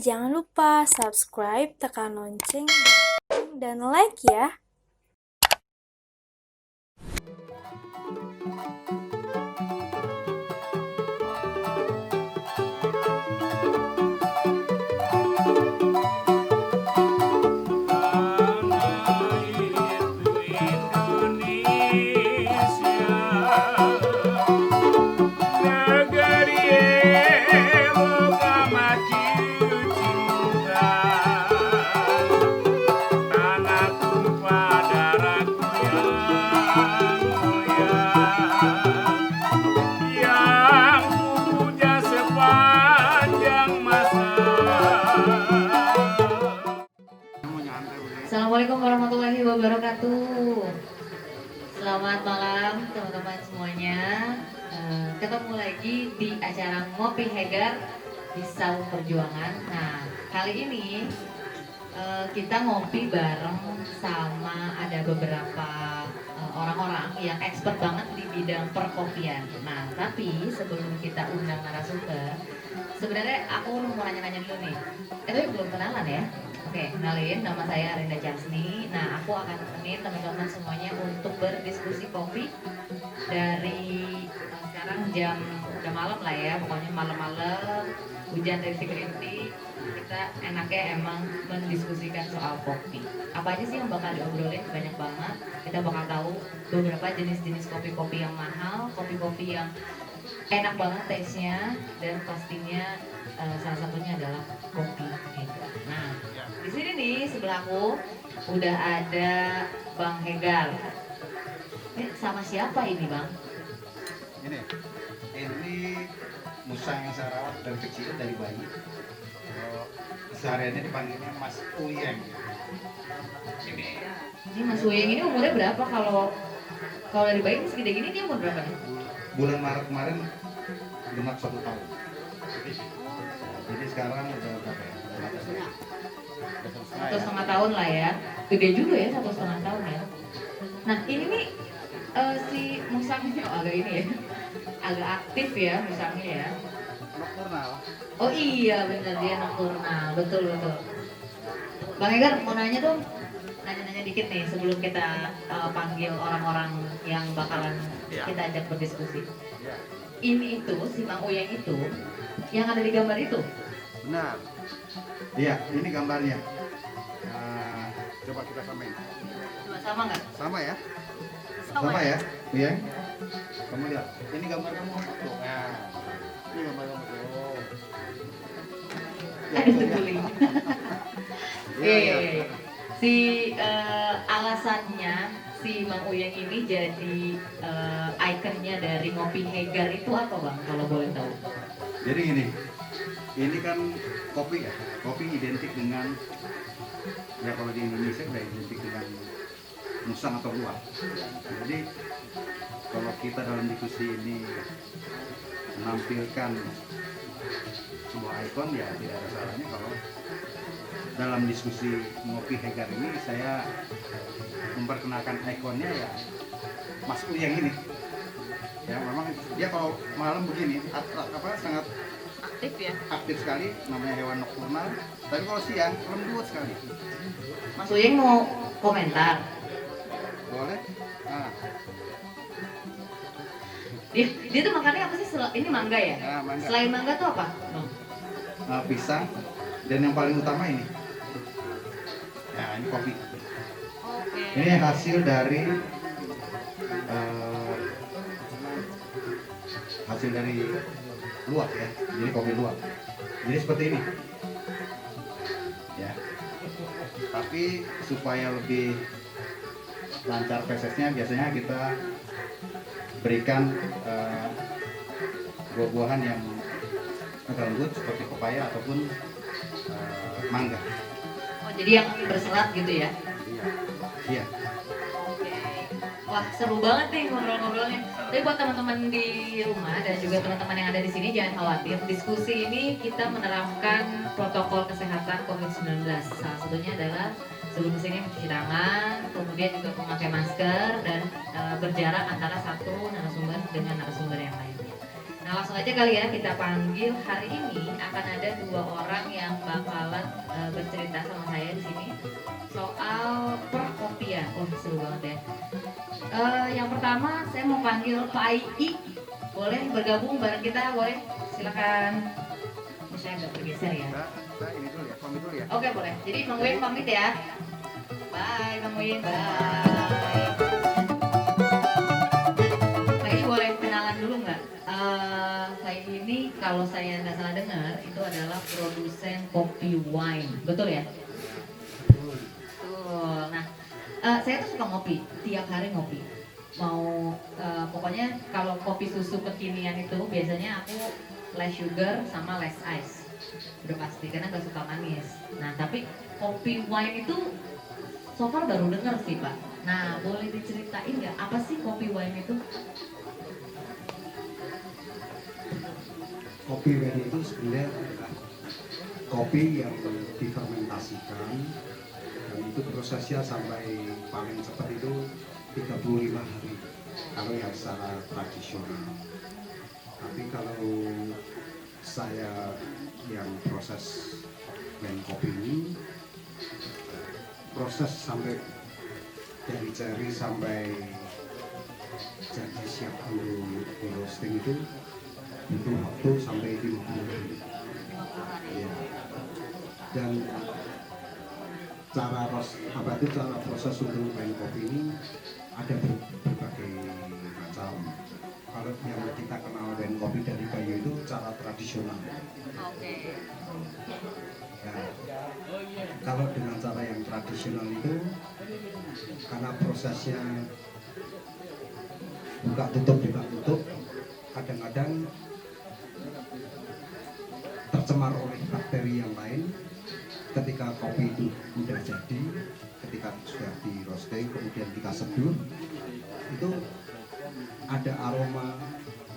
jangan lupa subscribe, tekan lonceng, dan like ya. Assalamualaikum warahmatullahi wabarakatuh. Selamat malam teman-teman semuanya. Ketemu lagi di acara Ngopi Hegar di Saung Perjuangan. Nah, kali ini kita ngopi bareng sama ada beberapa orang-orang yang expert banget di bidang perkopian. Nah, tapi sebelum kita undang narasumber, sebenarnya aku mau nanya-nanya dulu nih. Tapi belum kenalan ya. Oke, kenalin, nama saya Arinda Jasni. Nah, aku akan temenin teman-teman semuanya untuk berdiskusi kopi dari sekarang jam udah malam lah ya, pokoknya malam-malam, hujan rintik-rintik. Kita enaknya emang mendiskusikan soal kopi. Apa aja sih yang bakal diobrolin? Banyak banget. Kita bakal tahu beberapa jenis-jenis kopi-kopi yang mahal, kopi-kopi yang enak banget taste-nya, dan pastinya salah satunya adalah kopi Hegar. Nah, di sini nih sebelahku udah ada Bang Hegar. Sama siapa ini, Bang? Ini musang yang saya rawat dari kecil, dari bayi. Sehariannya dipanggilnya Mas Uyeng. Ini Mas Uyeng ini umurnya berapa? Kalau dari bayi ini segede gini dia umur berapa nih? Bulan Maret kemarin genap 1 tahun. Jadi sekarang udah berapa ya? Satu setengah tahun lah ya. Gede juga ya 1,5 tahun ya. Nah ini nih si musangnya agak ini ya, agak aktif ya musangnya ya. Nokturnal. Oh iya benar, dia nokturnal, betul. Bang Hegar mau nanya dong, nanya-nanya dikit nih sebelum kita panggil orang-orang yang bakalan kita ajak berdiskusi. Ini itu si Mang Uyeng itu yang ada di gambar itu. Benar. Iya, ini gambarnya. Coba kita samain. Coba sama nggak? Sama ya? Sama ya? Iya. Kamu lihat. Ini gambar kamu tuh. Nah, ini gambar kamu tuh. Aduh terguling. Iya. Si alasannya si Mang Uyeng ini jadi ikonnya dari Ngopi Hegar itu apa, Bang? Kalau boleh tahu. Jadi ini kan kopi ya. Kopi identik dengan, ya kalau di Indonesia udah identik dengan musang atau luwak. Jadi kalau kita dalam diskusi ini menampilkan sebuah ikon, ya tidak ada salahnya kalau dalam diskusi Ngopi Hegar ini saya memperkenalkan ikonnya ya Mas Uyeng ini. Ya memang dia kalau malam begini sangat Aktif ya. aktif sekali, namanya hewan nokturnal. Tapi kalau siang lembut sekali. Mas Uyeng mau komentar. Boleh? Nah, Dia tuh makannya apa sih? Ini mangga ya? nah mangga. Selain mangga tuh apa, Bang? Pisang, dan yang paling utama ini. Nah, ini kopi. Oke. Ini hasil dari luwak ya. Jadi kopi luwak. Jadi seperti ini. Ya. Tapi supaya lebih lancar prosesnya, biasanya kita berikan buah-buahan yang agak lembut seperti pepaya ataupun mangga. Oh, jadi yang berserat gitu ya? Iya. Oke. Wah, seru banget nih ngobrol-ngobrolnya. Tapi buat teman-teman di rumah dan juga teman-teman yang ada di sini jangan khawatir. Diskusi ini kita menerapkan protokol kesehatan COVID-19. Salah satunya adalah sebelum kesini mencuci tangan, kemudian juga memakai masker dan berjarak antara satu narasumber dengan narasumber yang lainnya. Nah langsung aja kali ya kita panggil. Hari ini akan ada 2 orang yang bakalan bercerita sama saya di sini soal perkopian. Oh seru banget ya. Yang pertama saya mau panggil Pak Aiki. Boleh bergabung bareng kita, boleh? Silakan. Ini saya agak bergeser ya. Saya ini dulu ya, pamit dulu ya. Oke boleh. Jadi Bang Win pamit ya. Bye Bang Win. Bye. Pak Aiki boleh kenalan dulu nggak? Pak Aiki ini kalau saya nggak salah dengar itu adalah produsen kopi wine. Betul ya? Betul. Nah, saya tuh suka ngopi. Tiap hari ngopi. Mau pokoknya kalau kopi susu kekinian itu biasanya aku less sugar sama less ice, udah pasti karena gak suka manis. Nah tapi kopi wine itu so far baru denger sih Pak. Nah boleh diceritain nggak apa sih kopi wine itu? Kopi wine itu sebenarnya adalah kopi yang difermentasikan, dan itu prosesnya sampai paling cepat itu 35 hari kalau yang secara tradisional. Tapi kalau saya yang proses wine kopi ini, proses sampai dari cherry sampai jadi siap untuk di roasting itu butuh waktu sampai 50 hari. Ya. Dan cara proses untuk wine kopi ini ada berbagai macam. Kalau yang kita kenal wine kopi dari kayu itu cara tradisional. Oke. Ya. Kalau dengan cara yang tradisional itu karena prosesnya buka tutup, kadang-kadang tercemar oleh bakteri yang lain. Ketika kopi itu sudah jadi, ketika sudah di roasting kemudian kita seduh, itu ada aroma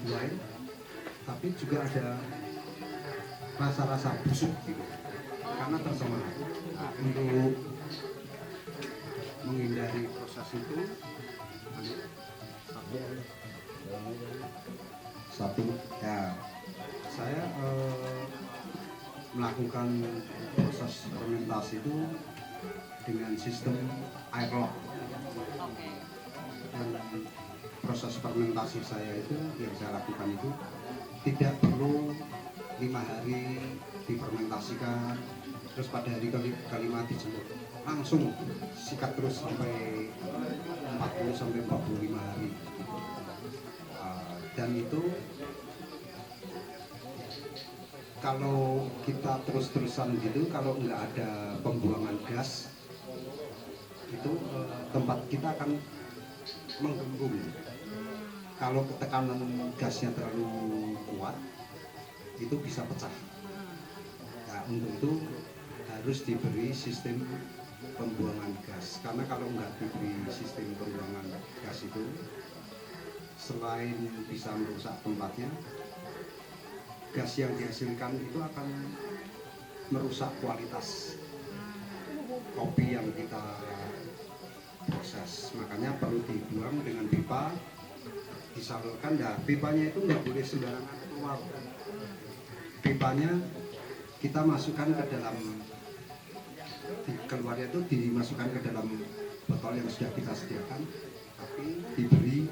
wine, tapi juga ada rasa-rasa busuk gitu, karena tercemar. Nah, untuk menghindari proses itu, satu ya saya melakukan proses fermentasi itu dengan sistem air lock. Dan proses fermentasi saya itu yang saya lakukan itu tidak perlu 5 hari difermentasikan terus pada hari kelima dijemur, langsung sikat terus sampai 40 sampai 45 hari. Dan itu kalau kita terus-terusan gitu, kalau nggak ada pembuangan gas itu tempat kita akan menggembung. Kalau tekanan gasnya terlalu kuat itu bisa pecah. Nah, untuk itu harus diberi sistem pembuangan gas, karena kalau nggak diberi sistem pembuangan gas itu selain bisa merusak tempatnya, gas yang dihasilkan itu akan merusak kualitas kopi yang kita proses. Makanya perlu dibuang dengan pipa, disalurkan. Nah, pipanya itu nggak boleh sembarangan keluar. Pipanya kita masukkan ke dalam, keluarnya itu dimasukkan ke dalam botol yang sudah kita sediakan, tapi diberi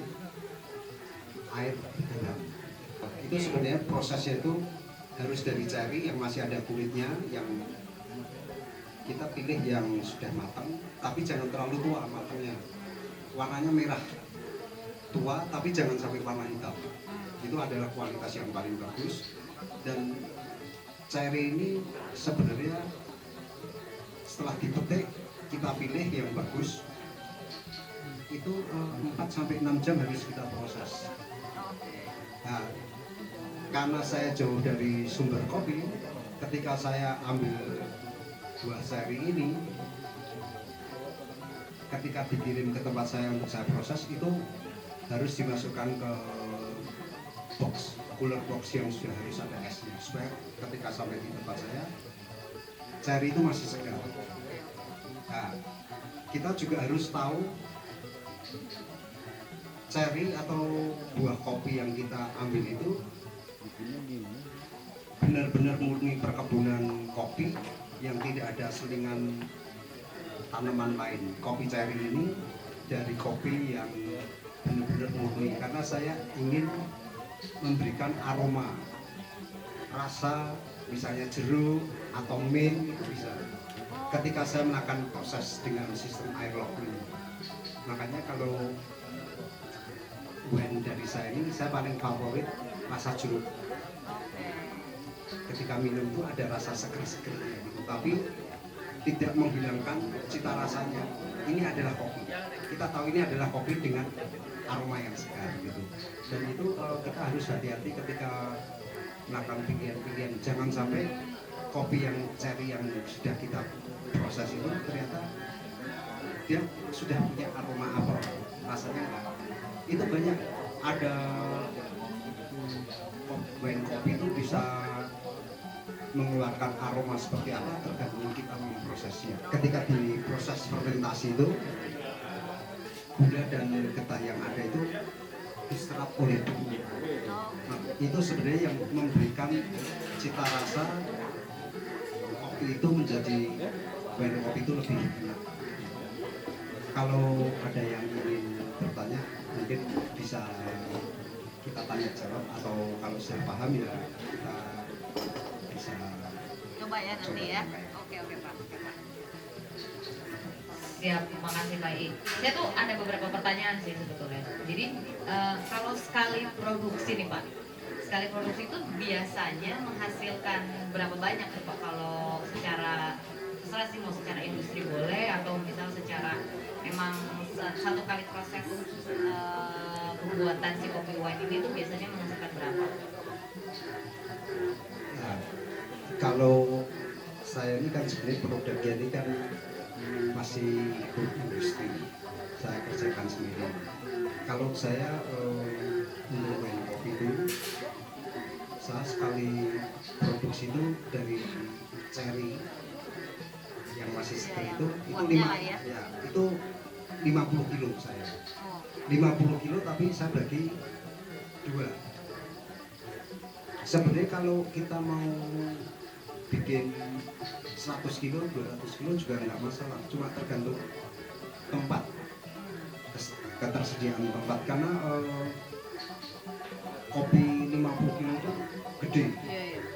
air di dalam. Itu sebenarnya prosesnya itu harus dari cherry yang masih ada kulitnya, yang kita pilih yang sudah matang, tapi jangan terlalu tua matangnya. Warnanya merah tua, tapi jangan sampai warna hitam. Itu adalah kualitas yang paling bagus. Dan cherry ini sebenarnya setelah dipetik kita pilih yang bagus, itu 4-6 jam harus kita proses. Nah, karena saya jauh dari sumber kopi, ketika saya ambil buah cherry ini, ketika dikirim ke tempat saya untuk saya proses, itu harus dimasukkan ke box, cooler box yang sudah harus ada esnya, supaya ketika sampai di tempat saya, cherry itu masih segar. Nah, kita juga harus tahu cherry atau buah kopi yang kita ambil itu benar-benar murni perkebunan kopi yang tidak ada selingan tanaman lain. Kopi cherry ini dari kopi yang benar-benar murni, karena saya ingin memberikan aroma, rasa, misalnya jeruk atau mint itu bisa. Ketika saya melakukan proses dengan sistem air lock ini, makanya kalau wine dari saya ini saya paling favorit rasa jeruk. Ketika minum itu ada rasa seger-segernya gitu, tapi tidak menghilangkan cita rasanya. Ini adalah kopi. Kita tahu ini adalah kopi dengan aroma yang segar gitu. Dan itu kita harus hati-hati ketika melakukan pilihan-pilihan. Jangan sampai kopi yang cherry yang sudah kita proses itu ternyata dia sudah punya aroma apel, rasanya enggak. Itu banyak ada wine kopi itu bisa mengeluarkan aroma seperti apa tergantung kita memprosesnya. Ketika di proses fermentasi itu gula dan getah yang ada itu diserap oleh tubuh. Nah, itu sebenarnya yang memberikan cita rasa kopi itu menjadi wine kopi itu lebih enak. Kalau ada yang ingin bertanya mungkin bisa kita tanya jawab, atau kalau saya paham ya kita bisa Coba ya nanti ya. Oke Pak. Siap, makasih Pak I. Saya tuh ada beberapa pertanyaan sih sebetulnya. Jadi kalau sekali produksi nih Pak, sekali produksi itu biasanya menghasilkan berapa banyak tuh Pak? Kalau secara terserah sih, mau secara industri boleh atau misal secara emang satu kali proses pembuatan si kopi wine ini tuh biasanya menghasilkan berapa? Nah, kalau saya ini kan sebenarnya produknya ini kan masih ikut industri, saya kerjakan sendiri. Kalau saya untuk wine kopi itu, saya sekali produksi itu dari cherry yang masih segar itu itu 50 kilo saya. 50 kilo tapi saya bagi dua. Sebenarnya kalau kita mau bikin 100 kilo, 200 kilo juga nggak masalah, cuma tergantung tempat, ketersediaan tempat, karena kopi 50 kilo itu gede.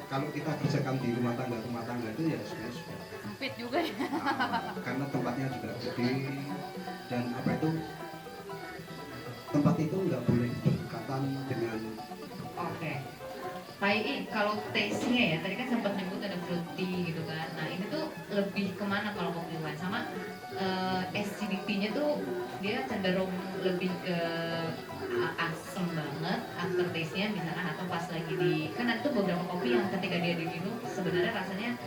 Kalau kita kerjakan di rumah tangga itu ya sudah Sempit juga ya. Karena tempatnya juga gede, dan apa itu, tempat itu nggak boleh berdekatan dengan. Oke. Pak I, kalau taste-nya ya, tadi kan sempat nyebut ada fruity gitu kan. Nah ini tuh lebih kemana kalau kopi wine? Sama acidity-nya tuh dia cenderung lebih ke asem banget aftertaste-nya misalkan, atau pas lagi di, kan ada tuh beberapa kopi yang ketika dia diminum sebenarnya rasanya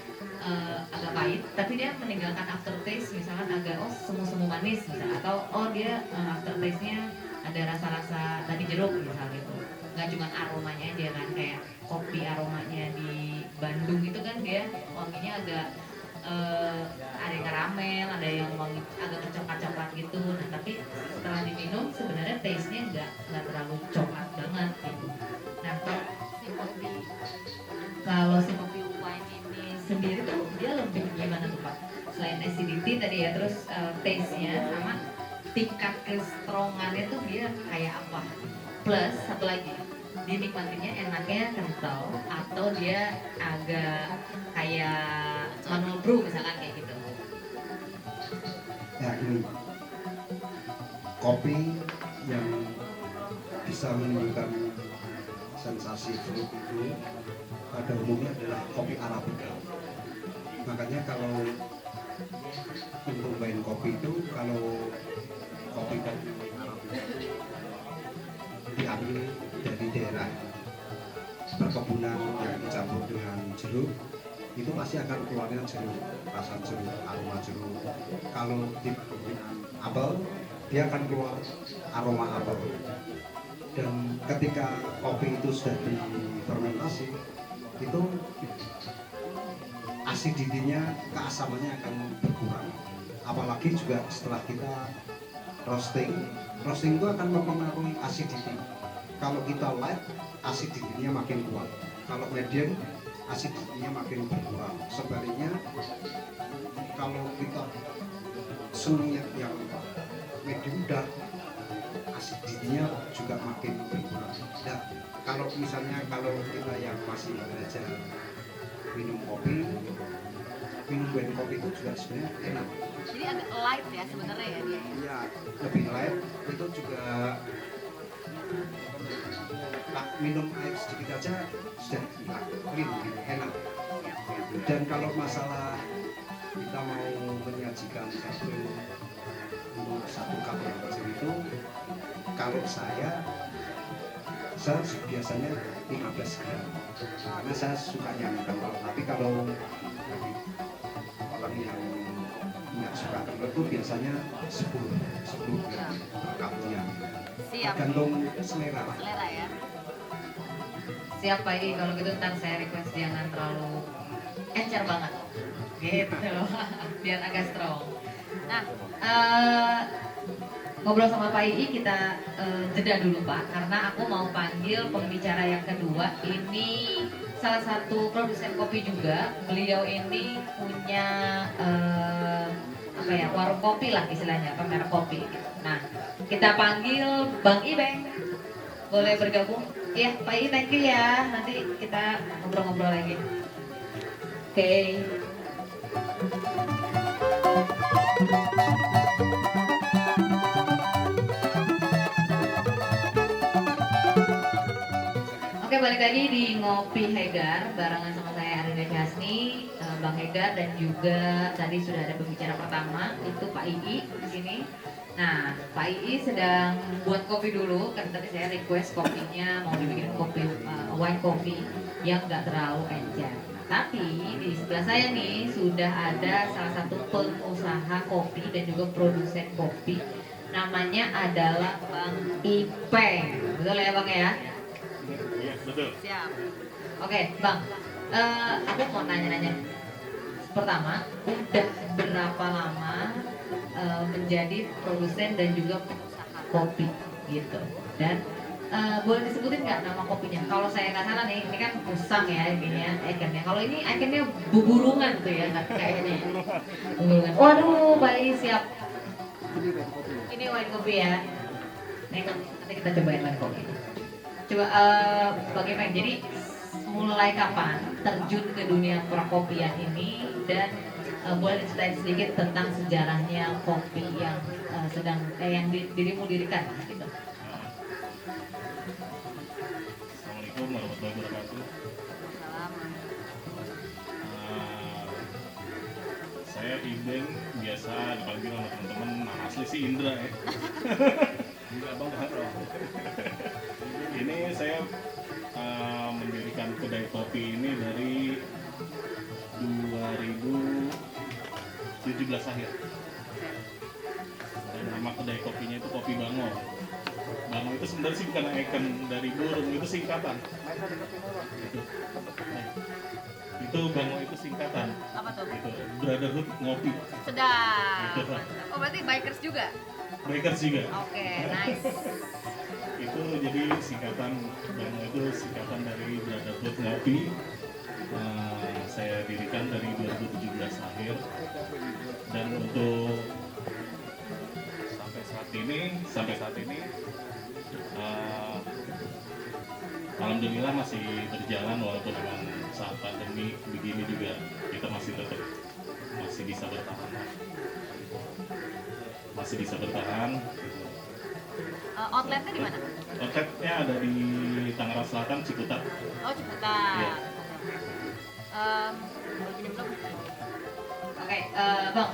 agak pahit, tapi dia meninggalkan aftertaste misalkan agak semu-semu manis misalkan, atau dia aftertaste-nya ada rasa-rasa tadi jeruk misalnya gitu. Nggak cuma aromanya aja kan, kayak kopi aromanya di Bandung itu kan dia wanginya agak ada yang karamel, ada yang wangi agak coklat-coklat gitu. Nah tapi setelah diminum sebenarnya taste-nya nggak terlalu coklat banget gitu. Nah kalau si kopi wine ini sendiri tuh dia lebih gimana tuh Pak? Selain acidity tadi ya, terus taste-nya sama tingkat kestrongannya tuh dia kayak apa? Plus satu lagi, dinikmatinya enaknya kental atau dia agak kayak manual brew misalkan kayak gitu. Ya ini kopi yang bisa menimbulkan sensasi fruit itu pada umumnya adalah kopi Arabica. Makanya kalau untuk wine kopi itu, kalau kopi Arabica diambil dari daerah perkebunan yang dicampur dengan jeruk, itu pasti akan keluarnya jeruk, rasa jeruk, aroma jeruk. Kalau di perkebunan apel, dia akan keluar aroma apel. Dan ketika kopi itu sudah difermentasi, itu acidity-nya, keasamannya akan berkurang. Apalagi juga setelah kita roasting itu akan mempengaruhi acidity. Kalau kita light, acidity-nya makin kuat. Kalau medium, acidity-nya makin berkurang. Sebaliknya, kalau kita senangnya yang medium dark, acidity-nya juga makin berkurang. Nah, kalau misalnya kalau kita yang masih belajar minum kopi, minum blend kopi itu juga sebenarnya enak. Jadi agak light ya sebenarnya ya dia. Iya, lebih light itu juga. Nah, minum air sedikit aja sudah clean, enak. Dan kalau masalah kita mau menyajikan satu cup yang kecil itu, kalau saya biasanya 15 gram karena saya suka yang kental. Tapi kalau orang yang nggak suka kental itu biasanya 10 gram per cupnya. Siap. Tergantung selera. Selera ya. Siap Pak I, kalau gitu ntar saya request jangan terlalu encer banget. Gitu. Biar agak strong. Nah, ngobrol sama Pak Ii kita jeda dulu Pak, karena aku mau panggil pembicara yang kedua. Ini salah satu produsen kopi juga. Beliau ini punya apa ya, warung kopi lah istilahnya, merek kopi. Nah, kita panggil Bang Ibeng. Boleh bergabung? Iya, Pak Ii, thank you ya. Nanti kita ngobrol-ngobrol lagi. Oke. Oke, balik lagi di Ngopi Hegar barengan sama saya Arinda Jasni, Bang Hegar, dan juga tadi sudah ada pembicara pertama itu Pak Ii di sini. Nah, Pak Ii sedang buat kopi dulu, kan tadi saya request kopinya mau dibikin kopi white coffee yang nggak terlalu encer. Nah, tapi di sebelah saya nih sudah ada salah satu pengusaha kopi dan juga produsen kopi. Namanya adalah Bang Ipeng. Betul ya Bang ya? Iya, betul. Siap. Oke, Bang. Aku mau nanya-nanya. Pertama, udah berapa lama menjadi produsen dan juga pengusaha kopi gitu? Dan boleh disebutin nggak nama kopinya? Kalau saya nggak salah nih, ini kan Usang ya ininya, ikonnya. Kalau ini ikonnya Buburungan tuh ya, kayaknya. Buburungan. Waduh, baik, siap. Ini white coffee ya. Nanti kita cobain white coffee. Coba bagaimana? Jadi mulai kapan terjun ke dunia perkopian ini, dan boleh diceritain sedikit tentang sejarahnya kopi yang yang dirimu dirikan gitu. Assalamualaikum warahmatullahi wabarakatuh. Saya Ibeng, biasa dipanggil sama teman-teman. Nama asli sih Indra ya. Indra Bang Haro. Ini saya mendirikan kedai kopi ini dari 2017 akhir. Dan nama kedai kopinya itu Kopi Bangor. Bangor itu sebenarnya sih bukan ikon dari burung, itu singkatan. Itu Bangor itu singkatan. Apa tuh? Itu Brotherhood Ngopi. Sedap. Gitu. Oh, berarti bikers juga? Bikers juga. Oke, nice. Itu jadi singkatan, Bangor itu singkatan dari Brotherhood Ngopi. Saya dirikan dari 2017 akhir, dan untuk sampai saat ini alhamdulillah masih berjalan, walaupun memang saat pandemi begini juga kita masih bisa bertahan. Outletnya di mana? Outletnya ada di Tangerang Selatan, Ciputat. Oh, Ciputat. Iya. Boleh pinjam dong? Oke, Bang,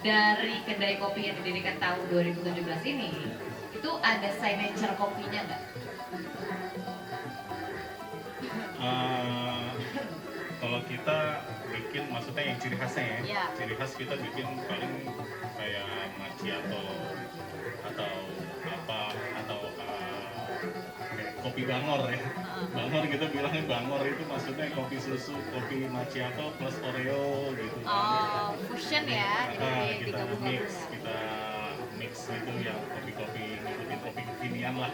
dari kedai kopi yang didirikan tahun 2017 ini, itu ada signature kopinya nggak? Kalau kita bikin, maksudnya yang ciri khasnya ya, Iya. ciri khas kita bikin paling kayak macchiato atau apa, atau kayak kopi Bangor ya. Bangor kita bilangnya Bangor itu maksudnya kopi susu, kopi macchiato plus Oreo gitu. Oh, fusion ya, Nah, jadi kita digabung-gabung ya. mix mix itu yang kopi-kopi ngikutin kopi kekinian lah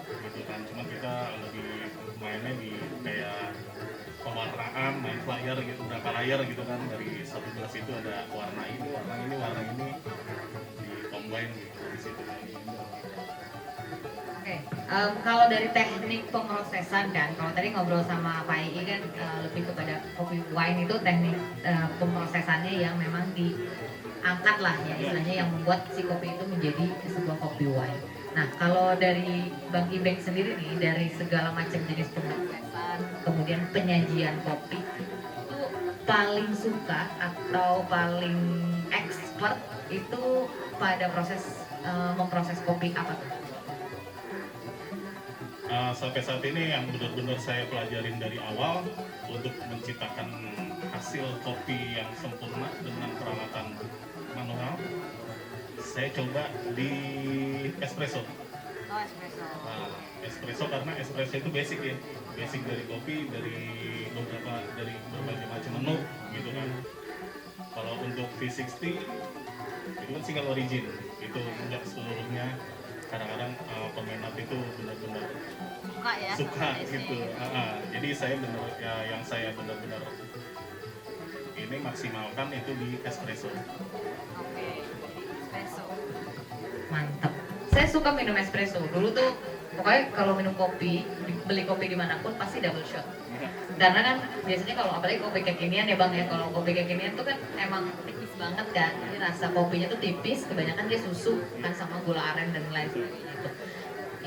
gitu kan. Cuman kita lebih mainnya di kayak pewarnaan, main flyer gitu, berapa layer gitu kan, dari satu gelas itu ada warna ini, di combine gitu di situ. Oke, kalau dari teknik pemrosesan kan, kalau tadi ngobrol sama Pak Ii kan lebih kepada kopi wine itu teknik pemrosesannya yang memang diangkat lah ya istilahnya, yang membuat si kopi itu menjadi sebuah kopi wine. Nah, kalau dari Bang Ibeng sendiri nih, dari segala macam jenis pemrosesan, kemudian penyajian kopi, itu paling suka atau paling expert itu pada proses memproses kopi apa tuh? Sampai saat ini yang benar-benar saya pelajarin dari awal untuk menciptakan hasil kopi yang sempurna dengan peralatan manual, saya coba di espresso. Oh, espresso. Espresso karena espresso itu basic ya, basic dari kopi, dari berbagai macam menu gitu kan. Kalau untuk V60 itu kan single origin, itu enggak seluruhnya. Kadang-kadang peminat itu benar-benar suka gitu. Jadi saya yang saya benar-benar ini maksimalkan itu di espresso. Oke, espresso. Mantap. Saya suka minum espresso. Dulu tuh pokoknya kalau minum kopi, beli kopi dimanapun pasti double shot. Karena kan biasanya kalau apalagi kopi kekinian ya Bang ya, kalau kopi kekinian tuh kan emang tipis banget kan, jadi rasa kopinya tuh tipis, kebanyakan dia susu kan sama gula aren dan lain sebagainya itu.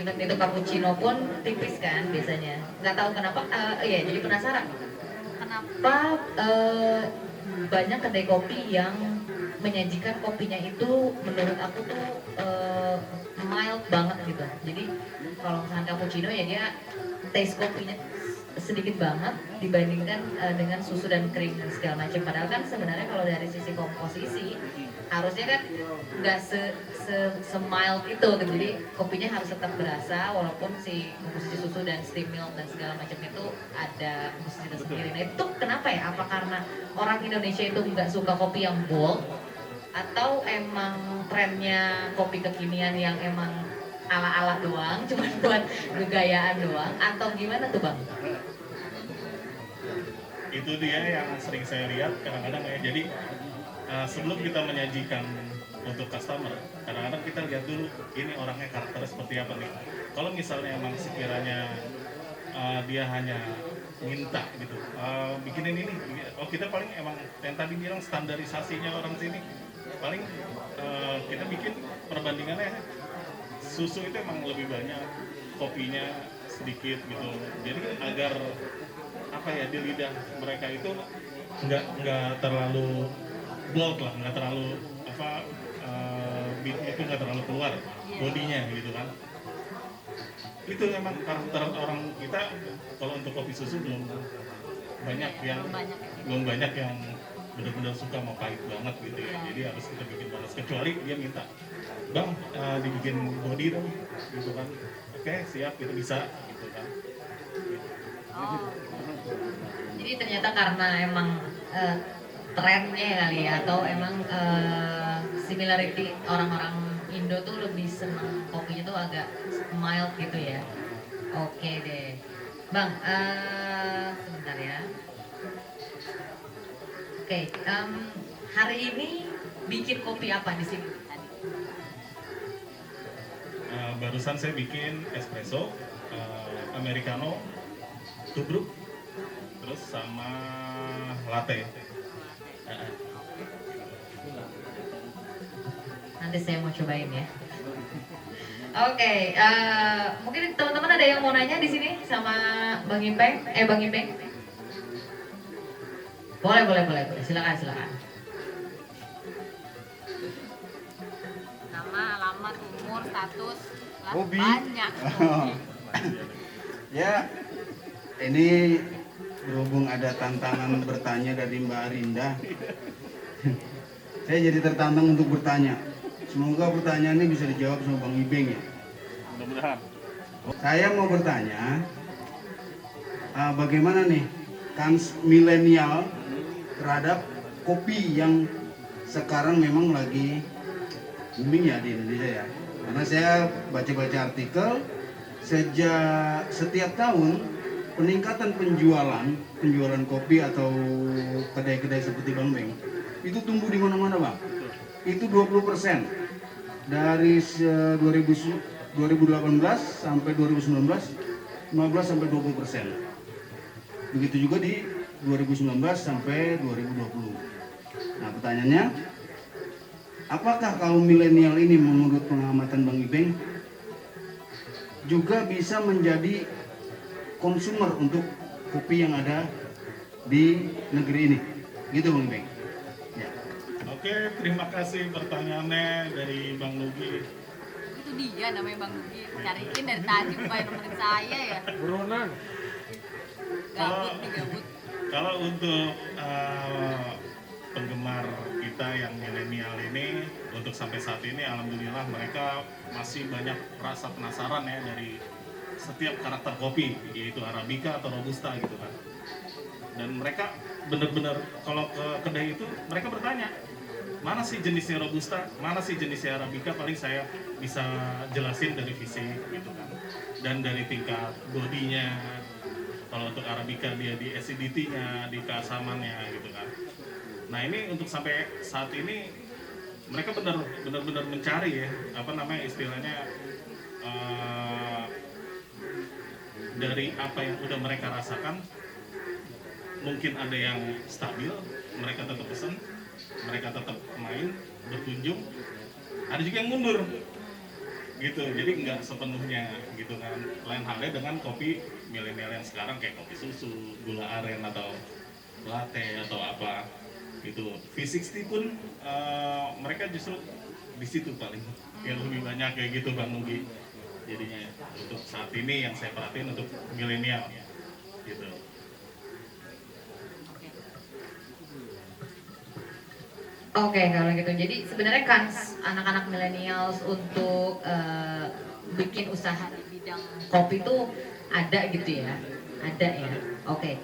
Even itu cappuccino pun tipis kan biasanya. Nggak tahu kenapa, iya jadi penasaran. Kenapa banyak kedai kopi yang menyajikan kopinya itu menurut aku tuh mild banget gitu. Jadi kalau misalnya cappuccino ya dia taste kopinya sedikit banget dibandingkan dengan susu dan krim dan segala macam. Padahal kan sebenarnya kalau dari sisi komposisi harusnya kan nggak se mild itu gitu. Jadi kopinya harus tetap berasa walaupun si komposisi susu dan steam milk dan segala macam itu ada komposisi tersendiri. Nah itu kenapa ya? Apa karena orang Indonesia itu nggak suka kopi yang bold, atau emang trennya kopi kekinian yang emang ala-ala doang, cuma buat kegayaan doang, atau gimana tuh Bang? Itu dia yang sering saya lihat kadang-kadang ya. Jadi sebelum kita menyajikan untuk customer, kadang-kadang kita lihat dulu ini orangnya karakternya seperti apa nih. Kalau misalnya emang sekiranya dia hanya minta gitu, bikinin ini, oh kita paling emang yang tadi bilang standarisasinya orang sini, paling kita bikin perbandingannya susu itu emang lebih banyak, kopinya sedikit gitu. Jadi agar apa ya, di lidah mereka itu nggak terlalu bold lah, nggak terlalu apa beatnya itu nggak terlalu keluar bodinya gitu kan. Itu memang karakter orang kita. Kalau untuk kopi susu belum banyak yang benar-benar suka mau pahit banget gitu ya. Jadi harus kita bikin panas, kecuali dia minta, Bang dibikin body dong gitu kan. Oke siap, itu bisa gitu kan. Oh. Jadi ternyata karena emang trennya kali ya, atau emang similarity orang-orang Indo tuh lebih senang kopinya tuh agak mild gitu ya. Oke deh, Bang. Sebentar ya. Oke, hari ini bikin kopi apa di sini? Barusan saya bikin espresso, americano, tubruk, terus sama latte. Nanti saya mau cobain ya. Oke, mungkin teman-teman ada yang mau nanya di sini sama Bang Ipeng? Bang Ipeng? Boleh. Silakan. Nama, alamat, umur, status, Hobi. banyak. Ya, ini berhubung ada tantangan bertanya dari Mbak Arinda, saya jadi tertantang untuk bertanya. Semoga pertanyaan ini bisa dijawab sama Bang Ibeng ya. Mudah-mudahan. Saya mau bertanya, bagaimana nih kans milenial terhadap kopi yang sekarang memang lagi booming ya di Indonesia ya. Karena saya baca-baca artikel, setiap tahun peningkatan penjualan kopi atau kedai-kedai seperti Bang Beng itu tumbuh di mana-mana Bang. Itu 20% dari 2018 sampai 2019, 15 sampai 20%. Begitu juga di 2019 sampai 2020. Nah pertanyaannya, apakah kaum milenial ini menurut pengamatan Bang Ibeng juga bisa menjadi konsumer untuk kopi yang ada di negeri ini? Gitu Bang Ibeng. Ya. Oke, terima kasih pertanyaannya dari Bang Nugi. Itu dia namanya Bang Nugi. Cariin dari tadi bukan nemenin saya ya. Buronan. Gabut nih gabut. Kalau untuk penggemar kita yang milenial ini, untuk sampai saat ini alhamdulillah mereka masih banyak rasa penasaran ya dari setiap karakter kopi, yaitu Arabica atau Robusta gitu kan. Dan mereka benar-benar kalau ke kedai itu mereka bertanya, mana sih jenisnya Robusta, mana sih jenisnya Arabica, paling saya bisa jelasin dari fisik gitu kan. Dan dari tingkat bodinya, kalau untuk Arabica dia di acidity-nya, di keasamannya gitu kan. Nah ini untuk sampai saat ini mereka benar-benar mencari ya, apa namanya istilahnya, dari apa yang udah mereka rasakan, mungkin ada yang stabil, mereka tetap pesen, mereka tetap main, berkunjung, ada juga yang mundur gitu, jadi nggak sepenuhnya gitu kan. Lain halnya dengan kopi milenial yang sekarang kayak kopi susu, gula aren atau latte atau apa gitu. V60 pun mereka justru di situ paling yang lebih banyak kayak gitu Bang Nugi. Jadinya untuk saat ini yang saya perhatiin untuk milenial gitu. Oke, kalau gitu. Jadi sebenarnya kans anak-anak millennials untuk bikin usaha di bidang kopi itu ada gitu ya. Ada ya. Oke.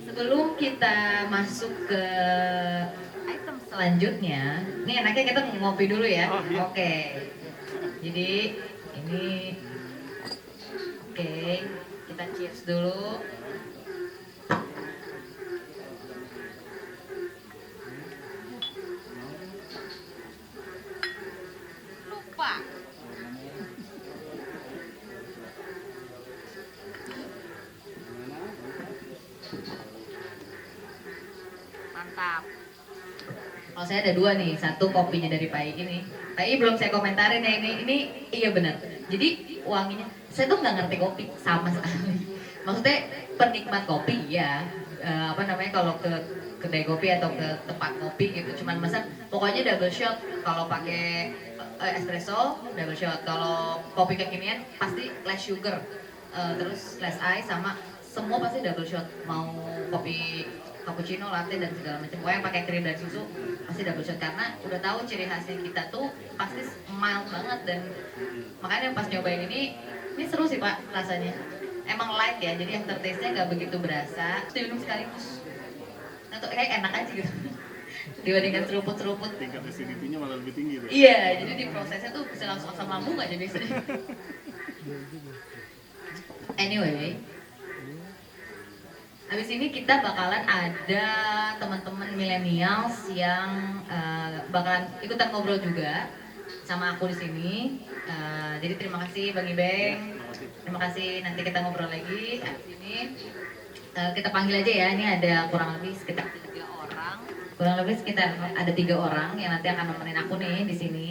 Sebelum kita masuk ke item selanjutnya, ini enaknya kita ngopi dulu ya. Oke. Jadi ini oke, kita cheers dulu. Lupa. Mantap. Kalau saya ada dua nih, satu kopinya dari Pak I ini. Pak I belum saya komentarin ya ini iya benar. Jadi wanginya, saya tuh nggak ngerti kopi sama sekali. Maksudnya penikmat kopi ya, apa namanya kalau ke kedai kopi atau ke tempat kopi gitu, cuman pesan pokoknya double shot. Kalau pakai espresso double shot, kalau kopi kekinian pasti less sugar, terus less ice sama semua pasti double shot. Mau kopi cappuccino, latte dan segala macam. Pokoknya pakai krim dan susu pasti double shot karena udah tahu ciri khasnya kita tuh pasti mild banget. Dan makanya pas nyobain ini seru sih Pak rasanya. Emang light ya, jadi aftertaste-nya nggak begitu berasa. Diminum sekaligus. Untuk kayak enak aja gitu. Dibandingkan seruput-seruput. Tingkat acidity-nya malah lebih tinggi tuh. Iya, jadi di prosesnya tuh bisa langsung asam lambung aja biasanya. Anyway, habis ini kita bakalan ada teman-teman millennials yang bakalan ikutan ngobrol juga sama aku di sini. Jadi terima kasih Bang Ibeng. Terima kasih, nanti kita ngobrol lagi habis ini. Kita panggil aja ya, ini ada kurang lebih sekitar 3 orang. Kurang lebih sekitar ada 3 orang yang nanti akan nemenin aku nih di sini.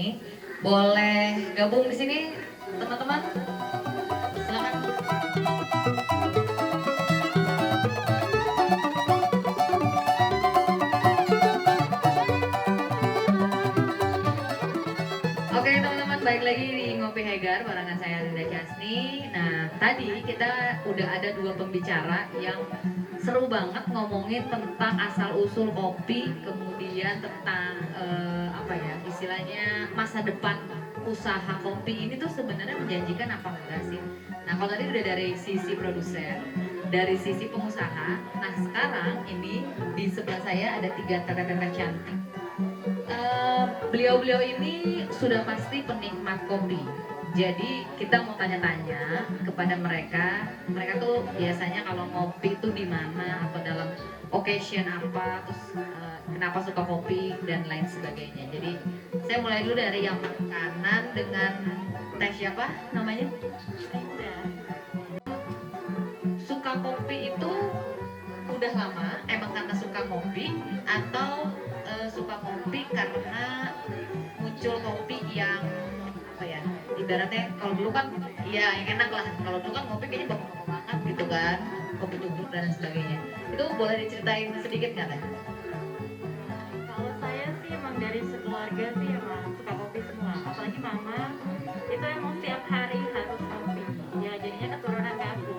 Boleh gabung di sini teman-teman? Silakan. Oke teman-teman, balik lagi di Ngopi Hegar barengan saya Linda Chasni. Nah tadi kita udah ada 2 pembicara yang seru banget ngomongin tentang asal usul kopi, kemudian tentang apa ya istilahnya masa depan usaha kopi ini tuh sebenarnya menjanjikan apa enggak sih? Nah kalau tadi udah dari sisi produsen, dari sisi pengusaha, nah sekarang ini di sebelah saya ada 3 tanda-tanda cantik. beliau-beliau ini sudah pasti penikmat kopi. Jadi kita mau tanya-tanya kepada mereka. Mereka tuh biasanya kalau ngopi itu di mana atau dalam occasion apa, terus kenapa suka kopi dan lain sebagainya. Jadi saya mulai dulu dari yang kanan dengan teh siapa namanya? Suka kopi itu udah lama, emang karena suka kopi atau suka kopi karena muncul kopi yang apa ya, ibaratnya kalau dulu kan ya yang enak lah, kalau dulu kan kopi kayaknya bapak-bapak banget gitu kan, kopi tubruk dan sebagainya. Itu boleh diceritain sedikit nggak teh? Kalau saya sih emang dari sekeluarga sih emang suka kopi semua, apalagi mama itu emang setiap hari harus kopi. Ya jadinya keturunan ke aku.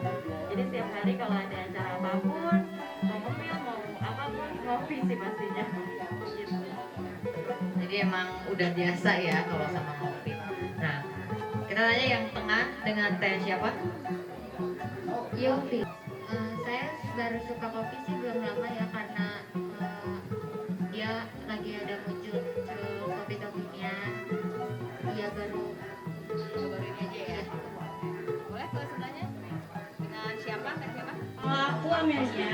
Jadi setiap hari kalau ada acara apapun, mau ngemil mau apapun ngopi sih pastinya. Gitu. Jadi emang udah biasa ya kalau sama kopi. Nah, kita tanya yang tengah dengan teh siapa? Yofi. Saya baru suka kopi sih belum lama ya, karena dia lagi ada muncul kopi-kopinya. Dia baru Baru ini aja ya. Boleh ke sebelahnya? Dengan siapa? Teh siapa? Kalau aku Amelia,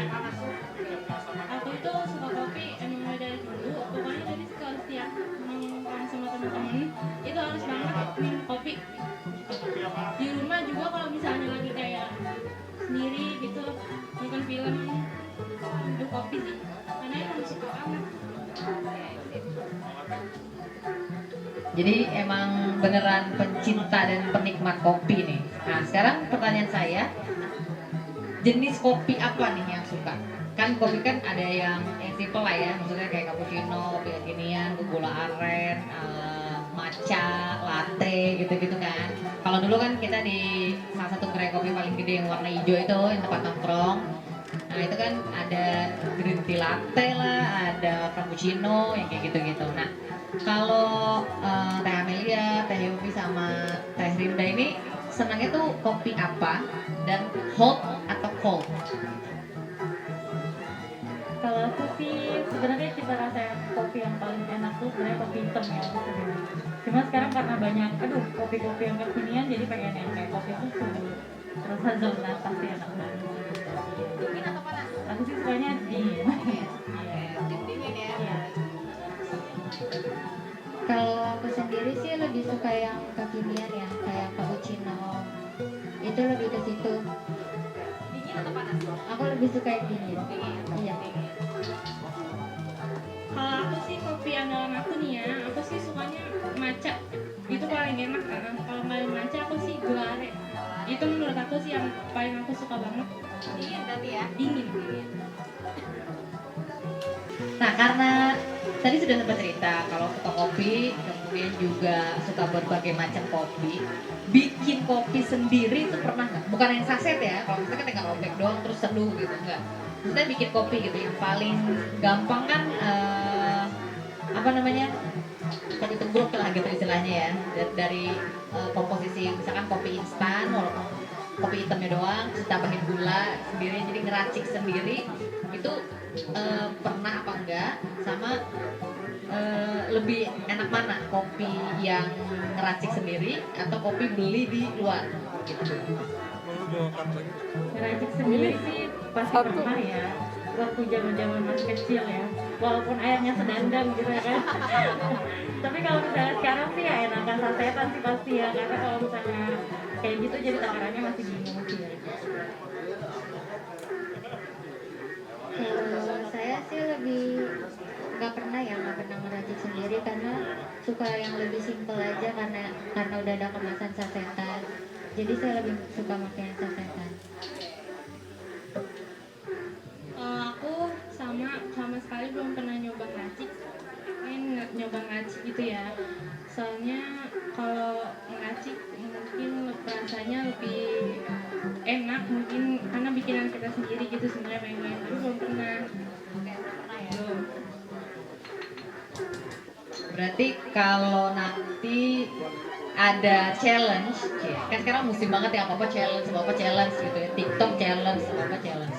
aku itu suka kopi emang mulai dari dulu. Pokoknya dari kalau setiap nongkrong sama teman-teman itu harus banget minum kopi. Di rumah juga kalau misalnya lagi kayak sendiri gitu nonton film, minum kopi sih. Karena emang suka amat. Jadi emang beneran pencinta dan penikmat kopi nih. Nah sekarang pertanyaan saya, jenis kopi apa nih yang suka? Kan kopi kan ada yang simple lah ya, maksudnya kayak cappuccino, kopi kekinian, gula aren, matcha, latte gitu-gitu kan. Kalau dulu kan kita di salah satu gerai kopi paling gede yang warna hijau itu, yang tempat nongkrong. Nah itu kan ada green tea latte lah, ada cappuccino yang kayak gitu-gitu. Nah kalau Teh Amelia, Teh Yofi sama Teh Rinda ini senangnya tuh kopi apa dan hot atau cold? Kalau aku sih sebenarnya cita rasa kopi yang paling enak tuh sebenarnya kopi hitam ya sebenarnya. Cuma sekarang karena banyak, kopi-kopi yang kekinian jadi pengen yang kayak kopi susu. Terus hazelnut pasti enak banget. Dingin atau panas? Aku sih sukanya dingin. Dingin ya. Iya. Kalau aku sendiri sih lebih suka yang kekinian ya, kayak cappuccino. Itu lebih ke situ. Dingin atau panas? Aku lebih suka yang dingin. Iya. Kalau aku sih kopi andalan aku nih ya, aku sih sukanya matcha. Itu paling enak karena kalau nggak matcha aku sih gula aren. Itu menurut aku sih yang paling aku suka banget. Dingin berarti ya? Dingin. Nah karena tadi sudah sempat cerita kalau suka kopi, kemudian juga suka berbagai macam kopi. Bikin kopi sendiri itu pernah nggak? Bukan yang saset ya, kalau misalnya kan tinggal robek doang terus seduh gitu, enggak. Maksudnya bikin kopi gitu, yang paling gampang kan apa namanya, kopi tubruk lah gitu istilahnya ya. Dari komposisi misalkan kopi instan, walaupun kopi hitamnya doang, terus tambahin gula sendiri, jadi ngeracik sendiri. Itu pernah apa enggak, sama lebih enak mana, kopi yang ngeracik sendiri atau kopi beli di luar gitu? Ngeracik sendiri sih pasti pernah ya. Waktu zaman masih kecil ya. Walaupun airnya sedandang gitu ya kan. Tapi kalau misalnya sekarang sih ya enakan sasetan sih pasti ya. Karena kalau misalnya kayak gitu jadi takarannya masih bingung sih ya. Kalau saya sih lebih nggak pernah ngeracik sendiri karena suka yang lebih simpel aja, karena udah ada kemasan sasetan. Jadi saya lebih suka pakai yang sasetan. Aku sama sekali belum pernah nyoba ngeracik. Pengen nyoba ngeracik gitu ya. Soalnya kalau ngeracik mungkin rasanya lebih enak, mungkin karena bikinan kita sendiri gitu sebenarnya pengen, tapi belum pernah. Belum. Berarti kalau nanti ada challenge, ya, kan sekarang musim banget ya apa-apa challenge gitu ya, TikTok challenge, apa-apa challenge.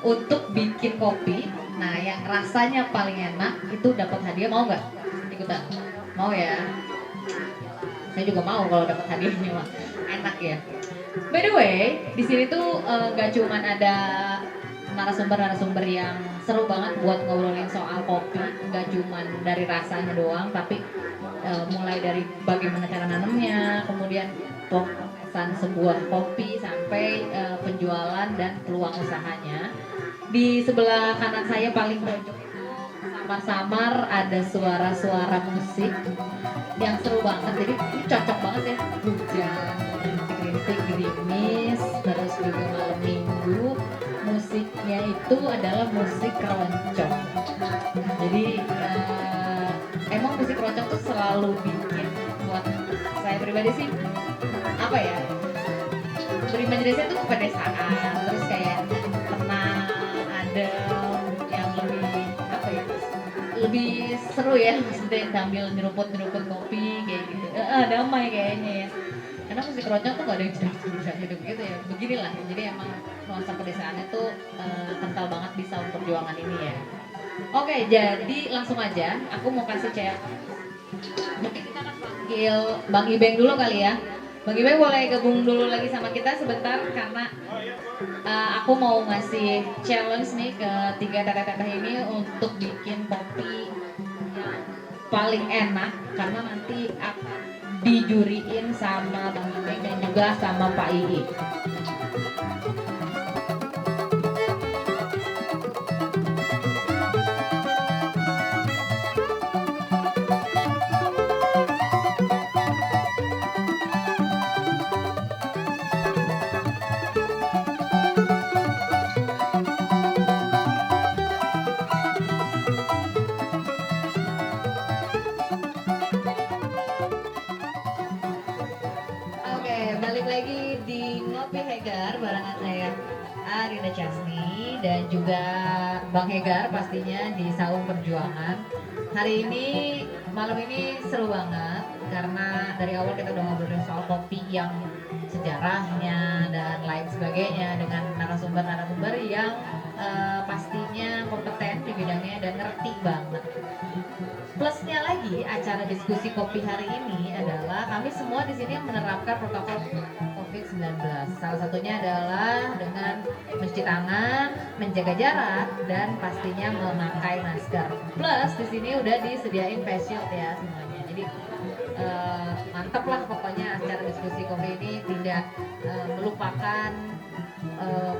Untuk bikin kopi, nah yang rasanya paling enak itu dapat hadiah, mau nggak? ikutan? Mau ya? Saya juga mau kalau dapat hadiahnya mah. Enak ya. By the way, di sini tuh gak cuman ada narasumber-narasumber yang seru banget buat ngobrolin soal kopi, gak cuman dari rasanya doang, tapi mulai dari bagaimana cara nanamnya, kemudian proses sebuah kopi sampai penjualan dan peluang usahanya. Di sebelah kanan saya paling pojok itu samar-samar ada suara-suara musik yang seru banget. Jadi ini cocok banget ya, hujan, rintik-rintik, gerimis, terus juga malam minggu. Musiknya itu adalah musik keroncong. Jadi emang musik keroncong tuh selalu bikin buat saya pribadi sih apa ya, berimajinasi itu ke pedesaan, terus kayak tenang, adem, yang lebih apa ya, lebih seru ya, maksudnya sambil nyeruput kopi kayak gitu. Damai kayaknya ya. Karena musik keroncong tuh gak ada yang jelas gitu ya. Beginilah. Jadi emang nuansa pedesaannya tuh kental banget di Saung Perjuangan ini ya. Oke, jadi langsung aja aku mau kasih cek. Mungkin kita akan panggil Bang Ibeng dulu kali ya. Bang Ibeng boleh gabung dulu lagi sama kita sebentar karena aku mau ngasih challenge nih ke 3 teteh-teteh ini untuk bikin kopi yang paling enak karena nanti akan dijuriin sama Bang Ibeng dan juga sama Pak Ii. Balik lagi di Ngopi Hegar barengan saya Arina Chasni dan juga Bang Hegar pastinya di Saung Perjuangan. Hari ini, malam ini seru banget karena dari awal kita udah ngobrolin soal kopi yang sejarahnya dan lain sebagainya dengan narasumber-narasumber yang pastinya kompeten di bidangnya dan ngerti banget. Plusnya lagi, acara diskusi kopi hari ini adalah kami semua di sini menerapkan protokol COVID-19. Salah satunya adalah dengan mencuci tangan, menjaga jarak, dan pastinya memakai masker. Plus di sini udah disediain face shield ya semuanya. Jadi mantep lah pokoknya acara diskusi kopi ini tidak melupakan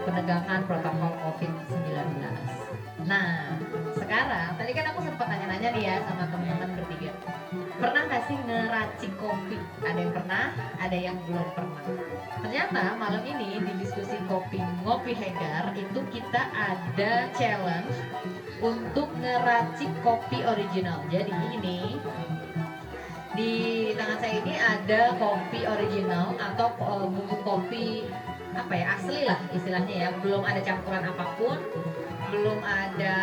penegakan protokol COVID-19. Nah, sekarang tadi kan aku sempat nanya-nanya nih ya sama teman-teman bertiga. Pernah nggak sih ngeracik kopi? Ada yang pernah, ada yang belum pernah. Ternyata malam ini di diskusi kopi Ngopi Hegar itu kita ada challenge untuk ngeracik kopi original. Jadi ini di tangan saya ini ada kopi original atau bubuk kopi apa ya, asli lah istilahnya ya, belum ada campuran apapun, belum ada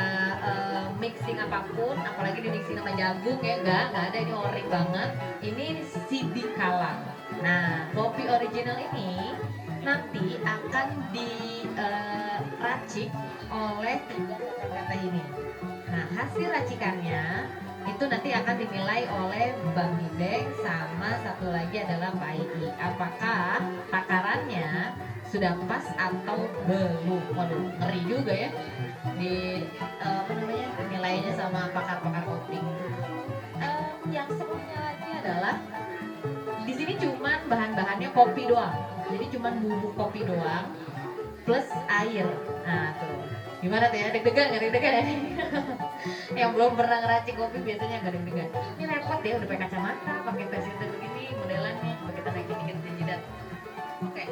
mixing apapun, apalagi di mixing sama jagung ya, nggak ada, ini ori banget, ini sidikalang. Nah, kopi original ini nanti akan diracik oleh 3 teteh ini. Nah, hasil racikannya itu nanti akan dinilai oleh Bang Ibeng sama satu lagi adalah Pak Ii. Apakah takarannya sudah pas atau belum? Waduh, ngeri juga ya di apa namanya, nilainya sama pakar-pakar kopi. Yang serunya lagi adalah di sini cuman bahan-bahannya kopi doang. Jadi cuman bubuk kopi doang plus air. Nah, tuh. Gimana tuh ya? Deg-degan nggak? Deg-degan ya? Yang belum pernah ngeracik kopi biasanya nggak deg-degan. Ini repot ya, udah pakai kacamata, pakai face begini modelannya, pakai kita naikin dikit jidat. Oke.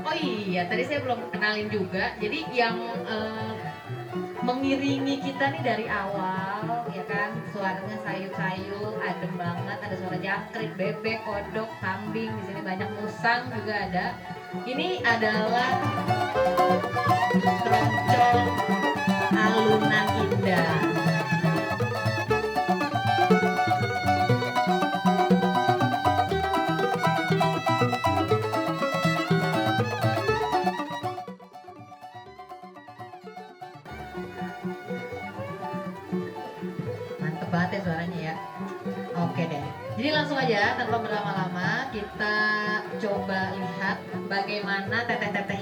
Oh iya, tadi saya belum kenalin juga. Jadi yang mengiringi kita nih dari awal, ya kan, suaranya sayup-sayup, adem banget. Ada suara jangkrik, bebek, kodok, kambing. Di sini banyak musang juga ada. Ini adalah keroncong alunan indah. Mantep banget ya suaranya ya. Oke deh. Jadi langsung aja tanpa berlama-lama kita coba lihat bagaimana teteh-teteh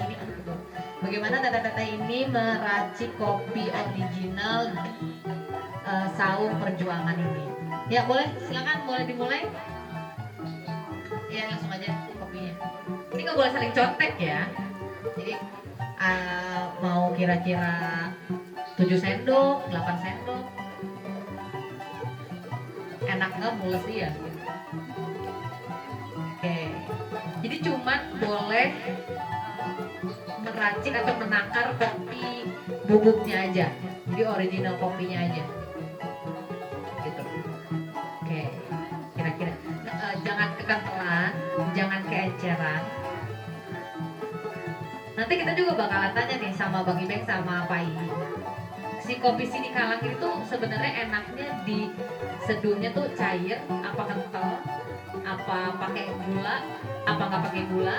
ini meracik kopi original Saung Perjuangan ini. Ya boleh, silakan boleh dimulai. Ya langsung aja kopinya. Ini nggak boleh saling contek ya. Jadi mau kira-kira 7 sendok, 8 sendok. Enak nggak mulus ya? Oke. Jadi cuman boleh meracik atau menakar kopi bubuknya aja. Jadi original kopinya aja. Gitu. Oke. Kira-kira jangan kekentelan, jangan keenceran. Nanti kita juga bakalan tanya nih sama Bang Ibeng sama Pak I. Si kopi sini kalang itu sebenarnya enaknya di seduhnya tuh cair, apa kental, apa pakai gula, apa nggak pakai gula,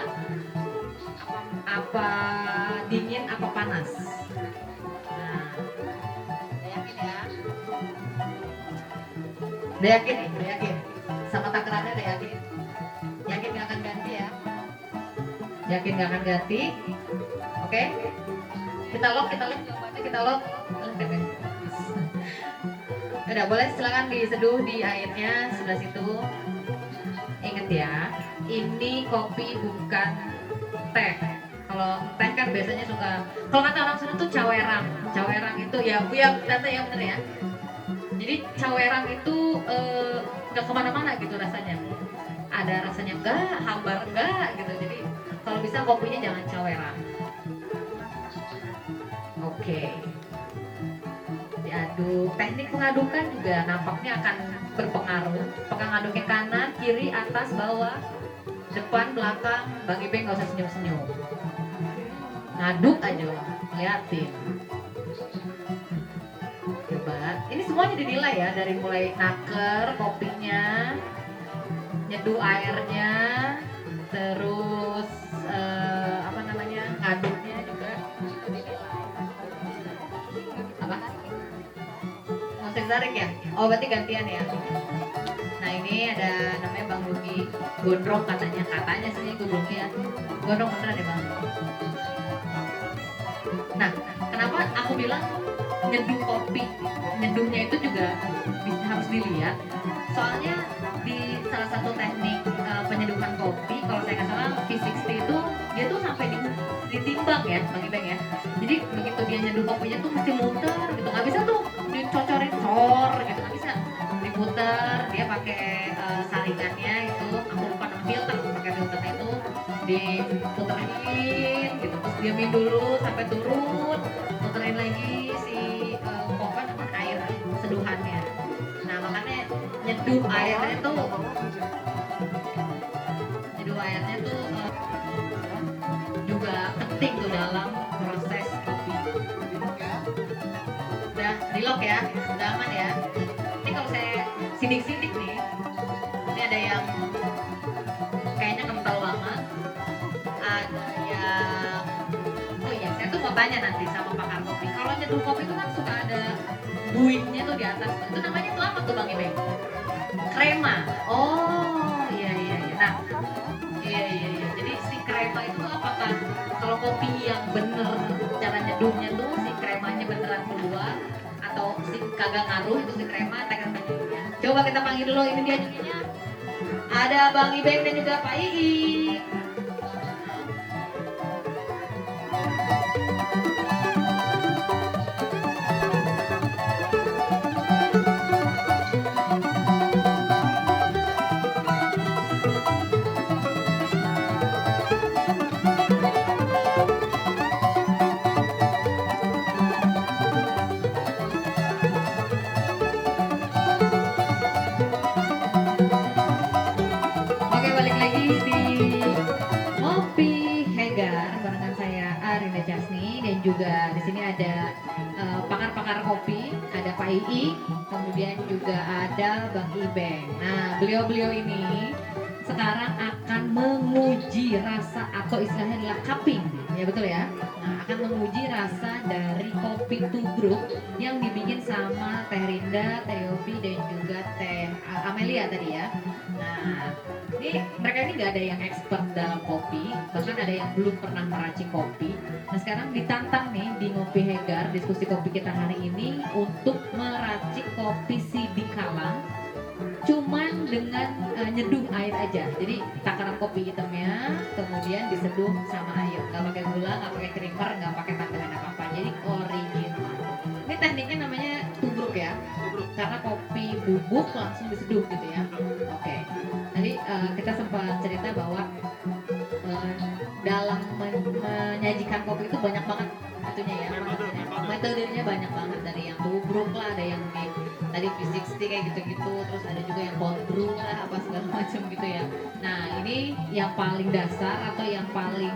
apa dingin, apa panas. Nah, udah yakin ya? Udah yakin nih, udah yakin. Sama takarannya udah yakin. Yakin nggak akan ganti ya? Yakin nggak akan ganti? Oke? Kita lock jawabannya, kita lock. Udah boleh silakan diseduh di airnya sebelah situ. Ingat ya, ini kopi bukan teh. Kalau teh kan biasanya suka, kalau kata orang Sunda tuh cawerang. Cawerang itu ya Bu ya, tante ya bener ya. Jadi cawerang itu nggak kemana-mana gitu rasanya. Ada rasanya enggak, hambar enggak gitu. Jadi kalau bisa kopinya jangan cawerang. Oke. Diaduk. Teknik mengadukan juga nampaknya akan berpengaruh. Pegang aduknya kanan, kiri, atas, bawah, depan, belakang. Bang Ibeng nggak usah senyum-senyum. Ngaduk aja, liatin. Coba. Ini semuanya dinilai ya, dari mulai naker kopinya, nyeduh airnya, terus apa namanya, ngaduknya juga. Apa? Mau tarik ya? Oh berarti gantian ya. Nah ini ada namanya Bang Lugi, gondrong katanya sih gondrong ya. Gondrong beneran ya Bang. Nah kenapa aku bilang nyeduh kopi, nyeduhnya itu juga harus dilihat. Soalnya di salah satu teknik penyeduhan kopi, kalau saya nggak salah V60 itu dia tuh sampai ditimbang ya Bang Ibeng ya. Jadi begitu dia nyeduh kopinya tuh mesti muter gitu, nggak bisa tuh dicocorin cor gitu, nggak bisa, diputer. Dia pakai saringannya itu, aku lupa nama filter, pakai filternya itu diputerin gitu, terus diamin dulu sampai turun, puterin lagi si air seduhannya. Nah makanya nyeduh airnya tuh juga penting tuh dalam proses kopi. Udah di lock ya, udah aman ya. Ini kalau saya sidik-sidik nih, ini ada yang kayaknya kental banget, ada yang, oh iya saya tuh mau tanya nanti sama pakar kopi. Kalau nyeduh kopi itu kan suka ada buihnya tuh di atas, itu namanya tuh apa tuh Bang Ibeng? Krema. Oh iya. Nah iya. Jadi si krema itu apakah kalau kopi yang bener cara nyeduhnya tuh si kremanya beneran keluar atau si kagak ngaruh itu si krema teknik penyeduhnya? Coba kita panggil dulu, ini dia jurinya. Ada Bang Ibeng dan juga Pak Ii. Oke, balik lagi di Ngopi Hegar barengan saya Arina Jasni, dan juga di sini ada pakar-pakar kopi, ada Pak Ii, kemudian juga ada Bang Ibeng. Nah, beliau-beliau ini sekarang akan menguji rasa atau istilahnya adalah cupping, ya betul ya. Nah, akan menguji rasa dari kopi tubruk yang dibikin sama Teh Rinda, Teh Yofi dan juga Teh Amelia tadi ya. Nah, ini mereka ini nggak ada yang expert dalam kopi, bahkan ada yang belum pernah meracik kopi. Nah, sekarang ditantang nih di Ngopi Hegar, diskusi kopi kita hari ini untuk meracik kopi si Bikalang cuman dengan nyeduh air aja. Jadi takaran kopi hitamnya kemudian diseduh sama air, nggak pakai gula, nggak pakai creamer, nggak pakai tambahan apa-apa. Jadi original. Ini tekniknya namanya tubruk ya, karena kopi bubuk langsung diseduh gitu ya. Oke. Tadi kita sempat cerita bahwa dalam menyajikan kopi itu banyak banget itunya ya, metodenya banyak banget, dari yang tubruk lah, ada yang di tadi V60 kayak gitu-gitu, terus ada juga yang cold brew lah, apa segala macam gitu ya. Nah, ini yang paling dasar atau yang paling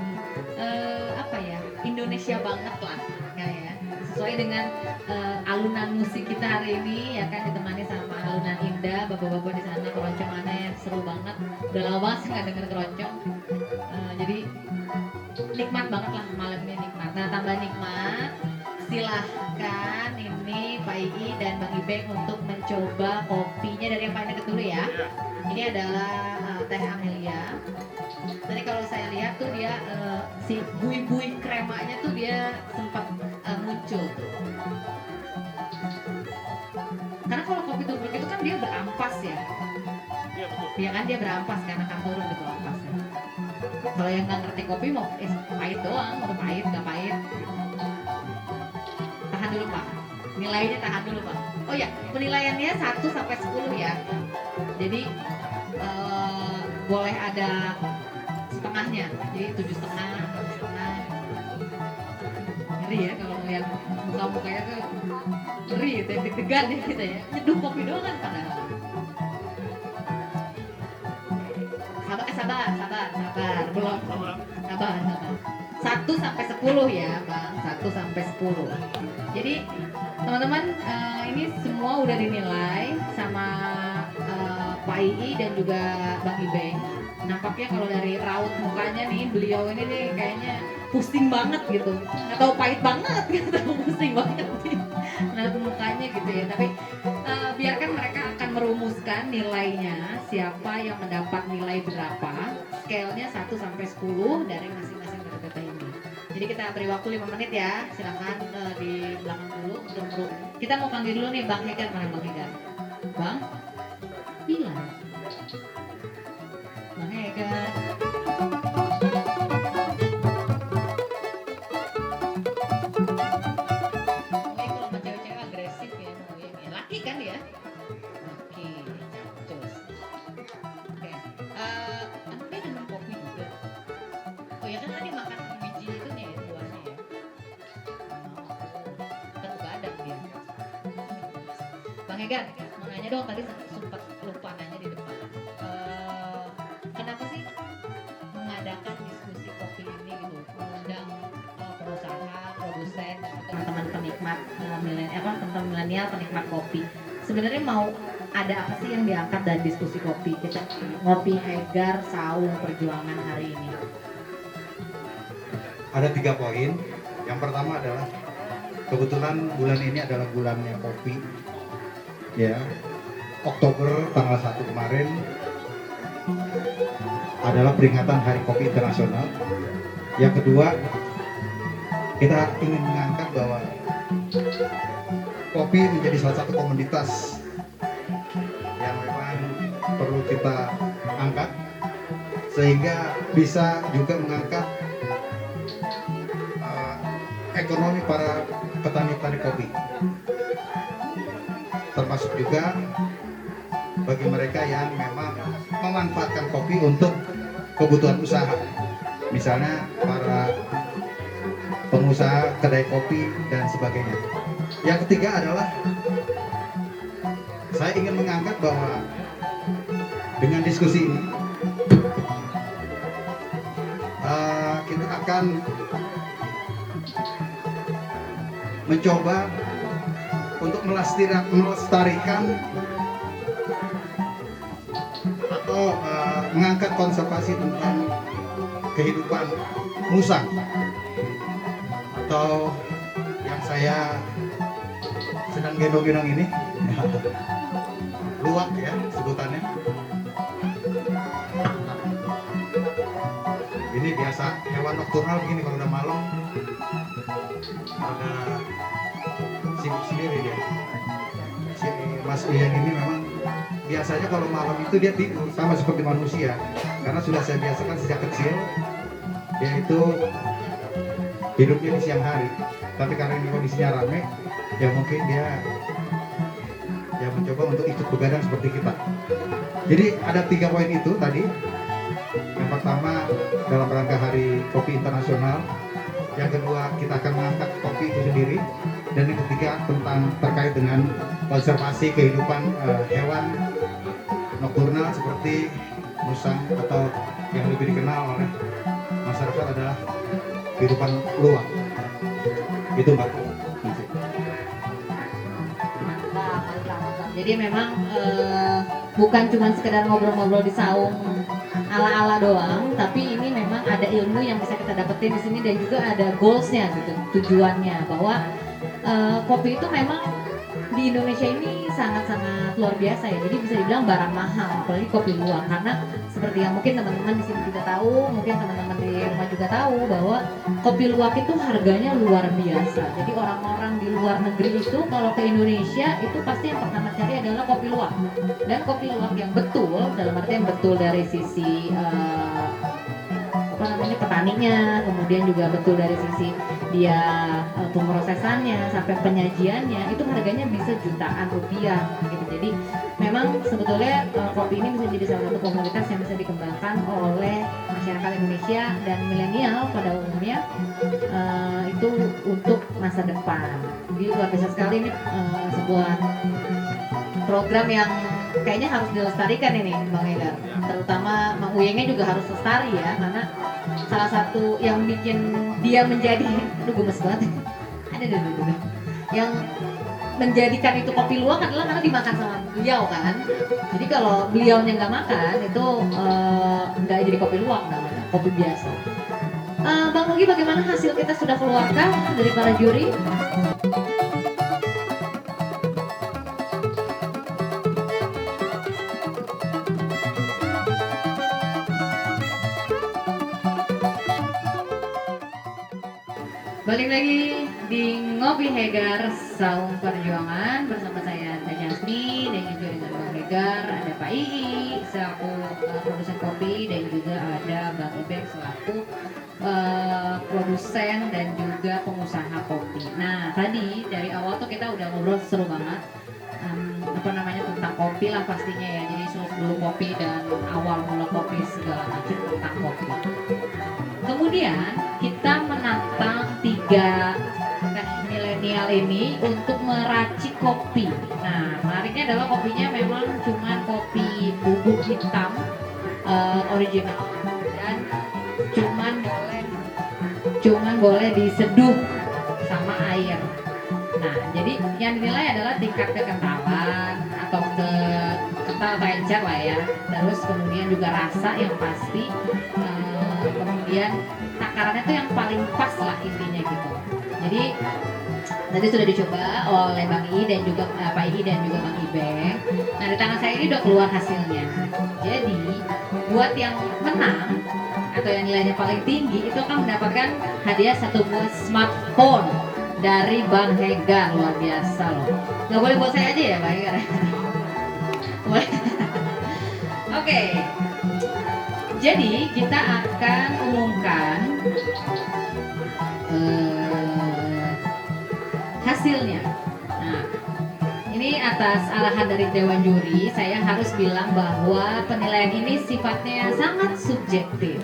apa ya, Indonesia banget lah ya, sesuai dengan alunan musik kita hari ini ya kan, ditemani sama alunan indah, bapak-bapak di sana keroncongannya seru banget. Udah lama banget sih nggak denger keroncong, jadi nikmat banget lah malam ini, nikmat. Nah, tambah nikmat, silahkan ini Pak Ii dan Bang Ibeng untuk mencoba kopinya dari yang paling dekat dulu ya. Ini adalah Teh Amelia. Tadi kalau saya lihat tuh dia si bui-bui kremanya tuh dia sempat muncul tuh. Karena kalau kopi tubruk itu kan dia berampas ya. Iya betul. Iya kan, dia berampas karena kan turun gitu ampasnya. Kalau yang nggak ngerti kopi mau pahit doang, mau pahit nggak pahit. Tahan dulu Pak, nilainya tahan dulu Pak. Oh ya, penilaiannya 1 sampai 10 ya. Jadi boleh ada setengahnya, jadi 7,5, 6,5. Ngeri ya kalau ngeliat muka-mukanya tuh ngeri gitu ya, deg-degan ya kita ya. Nyeduh kopi doang kan padahal. Sabar, belum. Sabar. 1 sampai 10 ya, Bang. 1 sampai 10. Jadi, teman-teman, ini semua udah dinilai sama Pak Ii dan juga Bang Ibeng. Nampaknya kalau dari raut mukanya nih, beliau ini nih kayaknya pusing banget gitu. Nggak tahu pahit banget gitu, pusing banget nih. Raut mukanya gitu ya. Tapi biarkan mereka akan merumuskan nilainya, siapa yang mendapat nilai berapa, scale-nya 1 sampai 10 dari masing-masing dari ini. Jadi kita beri waktu 5 menit ya, silakan di belakang dulu untuk kita mau panggil dulu nih Bang Hegar, mana Bang Hegar? Bang? Bilang. Bang Hegar. Kan ya, oke, capcus. Oke, dia minum kopi juga. Oh ya kan tadi makan biji itu nih ya, buahnya ya. Kan begadang dia. Bang Hegar, mau nanya dong, tadi sempat lupa nanya di depan. Kenapa sih mengadakan diskusi kopi ini gitu, mengundang pengusaha, produsen, teman-teman penikmat teman-teman milenial penikmat kopi. Sebenarnya mau ada apa sih yang diangkat dari diskusi kopi kita Ngopi Hegar Saung Perjuangan hari ini? Ada 3 poin. Yang pertama adalah kebetulan bulan ini adalah bulannya kopi. Ya, Oktober tanggal 1 kemarin adalah peringatan Hari Kopi Internasional. Yang kedua, kita ingin mengangkat bahwa kopi menjadi salah satu komoditas yang memang perlu kita angkat, sehingga bisa juga mengangkat ekonomi para petani-petani kopi, termasuk juga bagi mereka yang memang memanfaatkan kopi untuk kebutuhan usaha, misalnya para pengusaha kedai kopi dan sebagainya. Yang ketiga adalah saya ingin mengangkat bahwa dengan diskusi ini kita akan mencoba untuk melestarikan atau atau mengangkat konservasi tentang kehidupan musang, atau yang saya sedang gendong-gendong ini luwak ya sebutannya. Ini biasa hewan nokturnal begini, kalau udah malam ada sibuk sendiri dia. Si Mas Ian ini memang biasanya kalau malam itu dia tidur sama seperti manusia, karena sudah saya biasakan sejak kecil dia itu hidupnya di siang hari. Tapi karena ini kondisinya rame, ya mungkin dia mencoba untuk ikut begadang seperti kita. Jadi ada 3 poin itu tadi. Yang pertama dalam rangka Hari Kopi Internasional, yang kedua kita akan mengangkat kopi itu sendiri, dan yang ketiga tentang terkait dengan konservasi kehidupan hewan nokturnal seperti musang, atau yang lebih dikenal oleh masyarakat adalah kehidupan luwak. Itu Mbak. Jadi memang bukan cuma sekedar ngobrol-ngobrol di saung ala-ala doang, tapi ini memang ada ilmu yang bisa kita dapetin di sini, dan juga ada goalsnya gitu, tujuannya bahwa kopi itu memang di Indonesia ini sangat-sangat luar biasa ya. Jadi bisa dibilang barang mahal, apalagi kopi luwak, karena seperti yang mungkin teman-teman di sini juga tahu, mungkin teman-teman di rumah juga tahu bahwa kopi luwak itu harganya luar biasa. Jadi orang-orang di luar negeri itu kalau ke Indonesia itu pasti yang pertama cari adalah kopi luwak, dan kopi luwak yang betul, dalam artian betul dari sisi petaninya, kemudian juga betul dari sisi dia pemrosesannya sampai penyajiannya, itu harganya bisa jutaan rupiah gitu. Jadi memang sebetulnya kopi ini bisa jadi salah satu komoditas yang bisa dikembangkan oleh masyarakat Indonesia dan milenial pada umumnya, itu untuk masa depan. Jadi luar biasa sekali ini, sebuah program yang kayaknya harus dilestarikan ini Bang Hegar, terutama Bang Uyengnya juga harus lestari ya, karena salah satu yang bikin dia menjadi, aduh gemes banget, yang menjadikan itu kopi luwak adalah karena dimakan sama beliau kan. Jadi kalau beliaunya nggak makan itu nggak jadi kopi luwak namanya, kopi biasa. Bang Nugi, bagaimana hasil kita sudah keluarkan dari para juri? Balik lagi di Ngopi Hegar Saung Perjuangan bersama saya Teh Jasmi, dan juga dengan Bang Hegar ada Pak Ii selaku produsen kopi, dan juga ada Bang Ibek selaku produsen dan juga pengusaha kopi. Nah tadi dari awal tuh kita udah ngobrol seru banget, tentang kopi lah pastinya ya. Jadi dulu kopi dan awal mula kopi segala macam tentang kopi. Kemudian kita menantang 3 teh milenial ini untuk meracik kopi. Nah, menariknya adalah kopinya memang cuma kopi bubuk hitam original, dan cuman boleh diseduh sama air. Nah, jadi yang dinilai adalah tingkat kekentalan atau kental encer lah ya. Terus kemudian juga rasa yang pasti. Kemudian takarannya tuh yang paling pas lah intinya gitu. Jadi tadi sudah dicoba oleh Bang I dan juga Pak I dan juga Bang Ibeng. Nah di tangan saya ini udah keluar hasilnya. Jadi buat yang menang atau yang nilainya paling tinggi itu akan mendapatkan hadiah 1 buah smartphone dari Bang Hegar. Luar biasa loh. Nggak boleh buat saya aja ya Bang Hegar? Boleh. Oke. Jadi kita akan umumkan hasilnya. Nah, ini atas arahan dari Dewan Juri, saya harus bilang bahwa penilaian ini sifatnya sangat subjektif.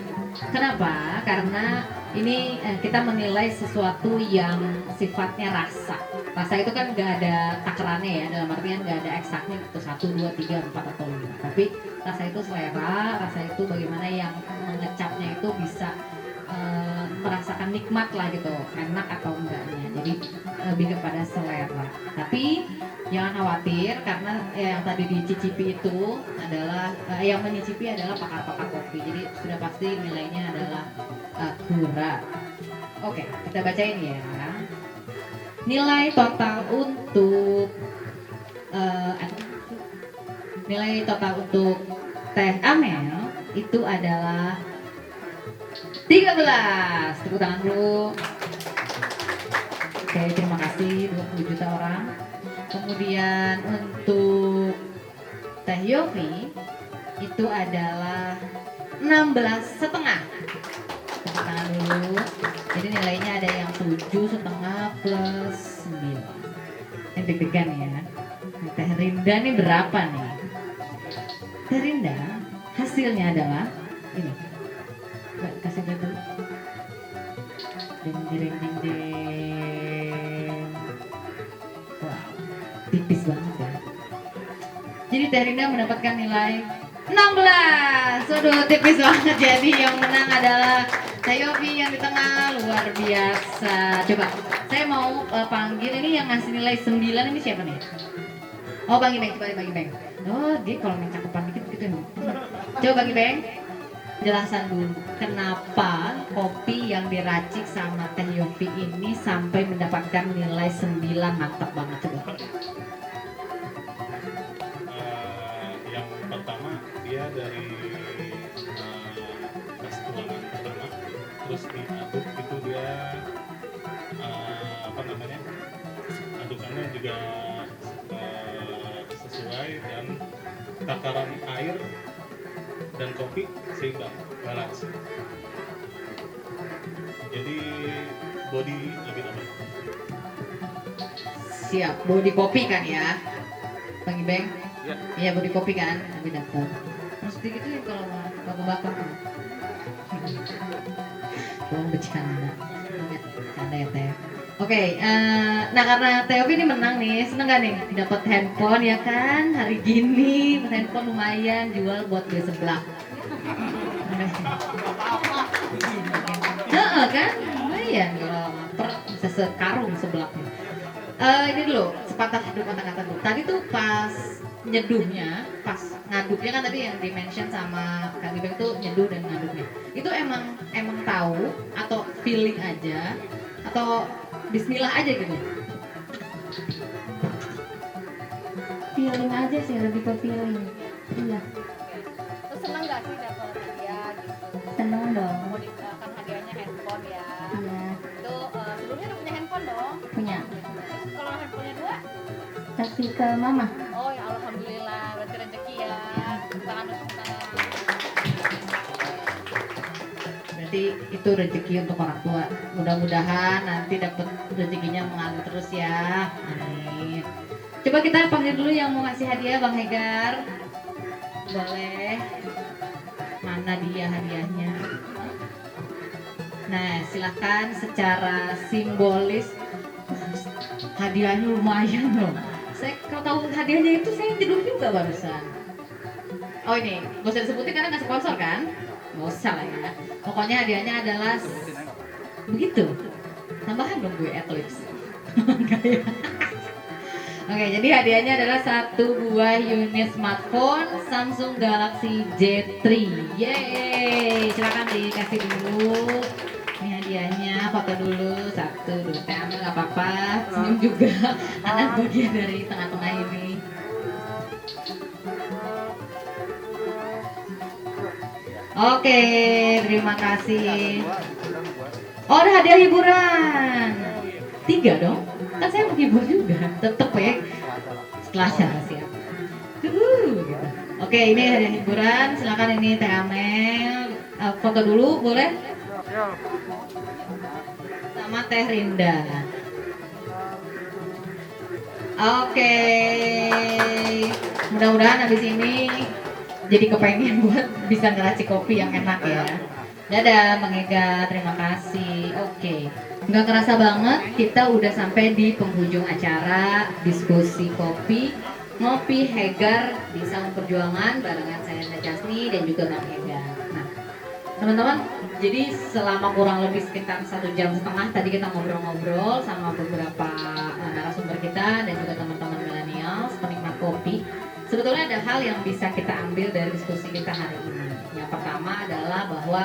Kenapa? Karena ini kita menilai sesuatu yang sifatnya rasa. Rasa itu kan nggak ada takarannya ya, dalam artian nggak ada eksaknya gitu 1, 2, 3, 4 atau 5. Tapi rasa itu selera, rasa itu bagaimana yang mengecapnya itu bisa merasakan nikmat lah gitu, enak atau enggaknya. Jadi lebih kepada selera. Tapi jangan khawatir karena yang tadi dicicipi itu adalah yang menyicipi adalah pakar-pakar kopi. Jadi sudah pasti nilainya adalah akurat. Oke, kita bacain ya. Nilai total untuk Teh Amel itu adalah 13. Tepuk tangan dulu. Oke, terima kasih 20 juta orang. Kemudian untuk Teh Yofi itu adalah 16,5. Tepuk tangan dulu. Jadi nilainya ada yang 7,5 plus 9. Ini deg-degan ya. Teh Rinda nih berapa nih? Teh Rinda hasilnya adalah ini. Mbak, kasih lihat dulu. Ding ding ding ding. Wow, tipis banget ya. Jadi Teh Rinda mendapatkan nilai 16. Waduh, tipis banget. Jadi yang menang adalah Teh Yofi yang di tengah, luar biasa. Coba, saya mau panggil ini yang ngasih nilai 9 ini siapa nih? Oh, Bang Ibeng, coba Bang Ibeng. Oh, dia kalau main cakupan dikit gitu nih. Coba Bang Ibeng, jelasan dulu kenapa kopi yang diracik sama Teh Yofi ini sampai mendapatkan nilai 9, mantap banget coba. Yang pertama dia dari pas tuangan pertama, terus diaduk itu dia adukannya juga sesuai dan takaran air dan kopi seimbang, balance. Jadi body lebih aman. Siap, body kopi kan ya, Bang Ibeng? Ya. Iya, body kopi kan, tapi dapat. Terus gitu ya kalau bakar-bakar. Bohong bercanda. Bercanda ya Teh. Oke, nah karena Teh Yofi ini menang nih, seneng gak nih dapat handphone ya kan? Hari gini handphone lumayan jual buat beli seblak. Heeh kan? Lumayan kalau per bisa sekarung seblaknya. Ini dulu sepatah dua kata-kata dulu. Tadi tuh pas nyeduhnya, pas ngaduknya kan tadi yang di-mention sama Kang Ibeng tuh nyeduh dan ngaduknya. Itu emang tahu atau feeling aja atau bismillah aja gitu? Feeling aja sih, lebih ke feeling. Iya, Terus seneng gak sih dapat hadiah gitu? seneng dong. Mau kan hadiahnya handphone ya. Iya, Itu sebelumnya udah punya handphone dong. punya. Terus kalau handphonenya 2? Kasih ke mama. Oh ya alhamdulillah, berarti rezeki ya. Tepuk tangan dulu, tepuk tangan. Berarti itu rezeki untuk orang tua. Mudah-mudahan nanti dapat rezekinya mengalir terus ya. Amin. Coba kita panggil dulu yang mau ngasih hadiah, Bang Hegar. Boleh. Mana dia hadiahnya? Nah, silakan secara simbolis. Hadiahnya lumayan loh. Saya kalau tahu hadiahnya itu saya jenuh juga barusan. Oh ini, gak usah disebutin karena nggak sponsor kan? Gak usah lah ya. Pokoknya hadiahnya adalah begitu. Tambahan dong gue adlibs. Oke, jadi hadiahnya adalah 1 buah unit smartphone Samsung Galaxy J3. Yeay, silakan dikasih dulu. Ini hadiahnya, foto dulu 1, 2, ambil nggak apa-apa. Senyum juga, anak bagian dari tengah-tengah ini. Oke, terima kasih. Oh, ada hadiah hiburan. 3 dong. Kan saya menghibur juga. Tetep ya. Setelah acara siap. Gitu. Oke, ini hadiah hiburan. Silakan ini Teh Amel. Foto dulu boleh? Sama Teh Rinda. Oke. Mudah-mudahan habis ini jadi kepengen buat bisa ngeracik kopi yang enak ya. Dadah Bang Ega, terima kasih. Oke. Nggak kerasa banget kita udah sampai di penghujung acara diskusi kopi Ngopi Hegar di Saung Perjuangan barengan saya Jasni dan juga Bang Hegar. Nah, teman-teman Jadi selama kurang lebih sekitar 1,5 jam tadi kita ngobrol-ngobrol sama beberapa narasumber kita dan juga teman-teman milenial penikmat kopi. Sebetulnya ada hal yang bisa kita ambil dari diskusi kita hari ini. Yang pertama adalah bahwa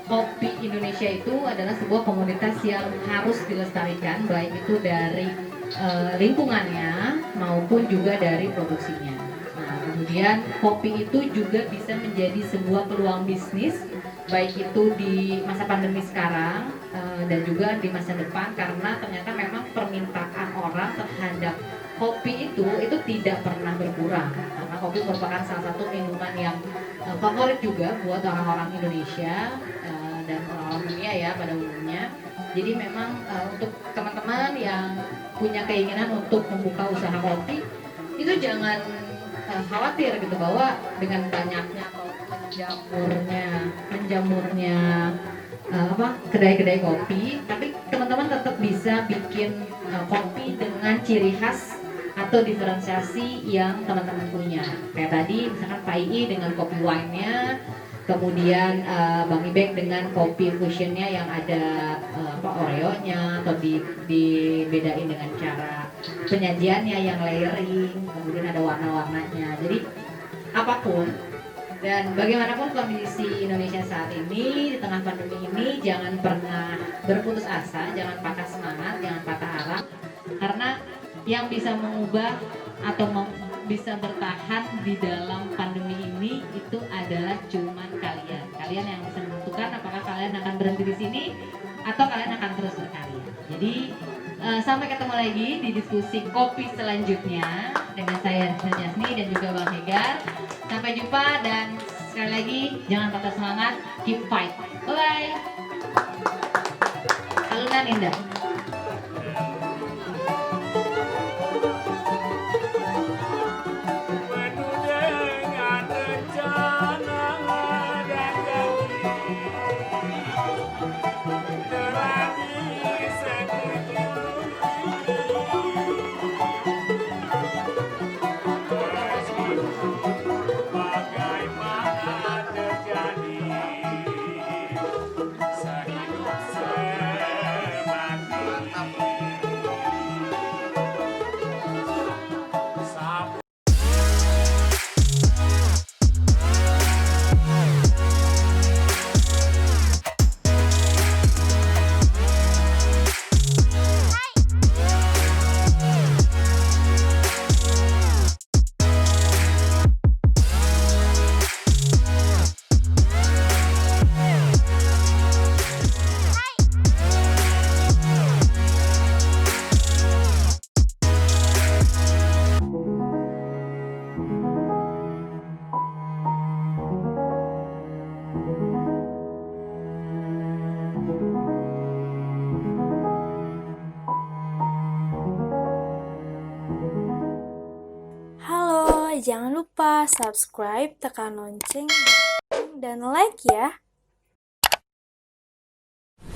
kopi Indonesia itu adalah sebuah komunitas yang harus dilestarikan, baik itu dari lingkungannya maupun juga dari produksinya. Nah, kemudian kopi itu juga bisa menjadi sebuah peluang bisnis, baik itu di masa pandemi sekarang dan juga di masa depan, karena ternyata memang permintaan orang terhadap kopi itu tidak pernah berkurang, karena kopi merupakan salah satu minuman yang favorit juga buat orang-orang Indonesia dan orang-orang dunia ya pada umumnya. Jadi memang untuk teman-teman yang punya keinginan untuk membuka usaha kopi itu jangan khawatir gitu, bahwa dengan banyaknya atau menjamurnya kedai-kedai kopi, tapi teman-teman tetap bisa bikin kopi dengan ciri khas atau diferensiasi yang teman-teman punya. Kayak tadi misalkan Pak Ii dengan kopi wine-nya, kemudian Bang Ibek dengan kopi fusionnya yang ada Oreo-nya, atau dibedain dengan cara penyajiannya yang layering, kemudian ada warna-warnanya. Jadi apapun dan bagaimanapun kondisi Indonesia saat ini di tengah pandemi ini, jangan pernah berputus asa, jangan patah semangat, jangan patah harap, karena yang bisa mengubah atau bisa bertahan di dalam pandemi ini itu adalah cuman kalian. Kalian yang bisa menentukan apakah kalian akan berhenti di sini atau kalian akan terus berkarya. Jadi sampai ketemu lagi di diskusi kopi selanjutnya dengan saya Jasni dan juga Bang Hegar. Sampai jumpa dan sekali lagi jangan patah semangat, keep fight. Bye bye. Alunan indah. Halo, jangan lupa subscribe, tekan lonceng, dan like ya.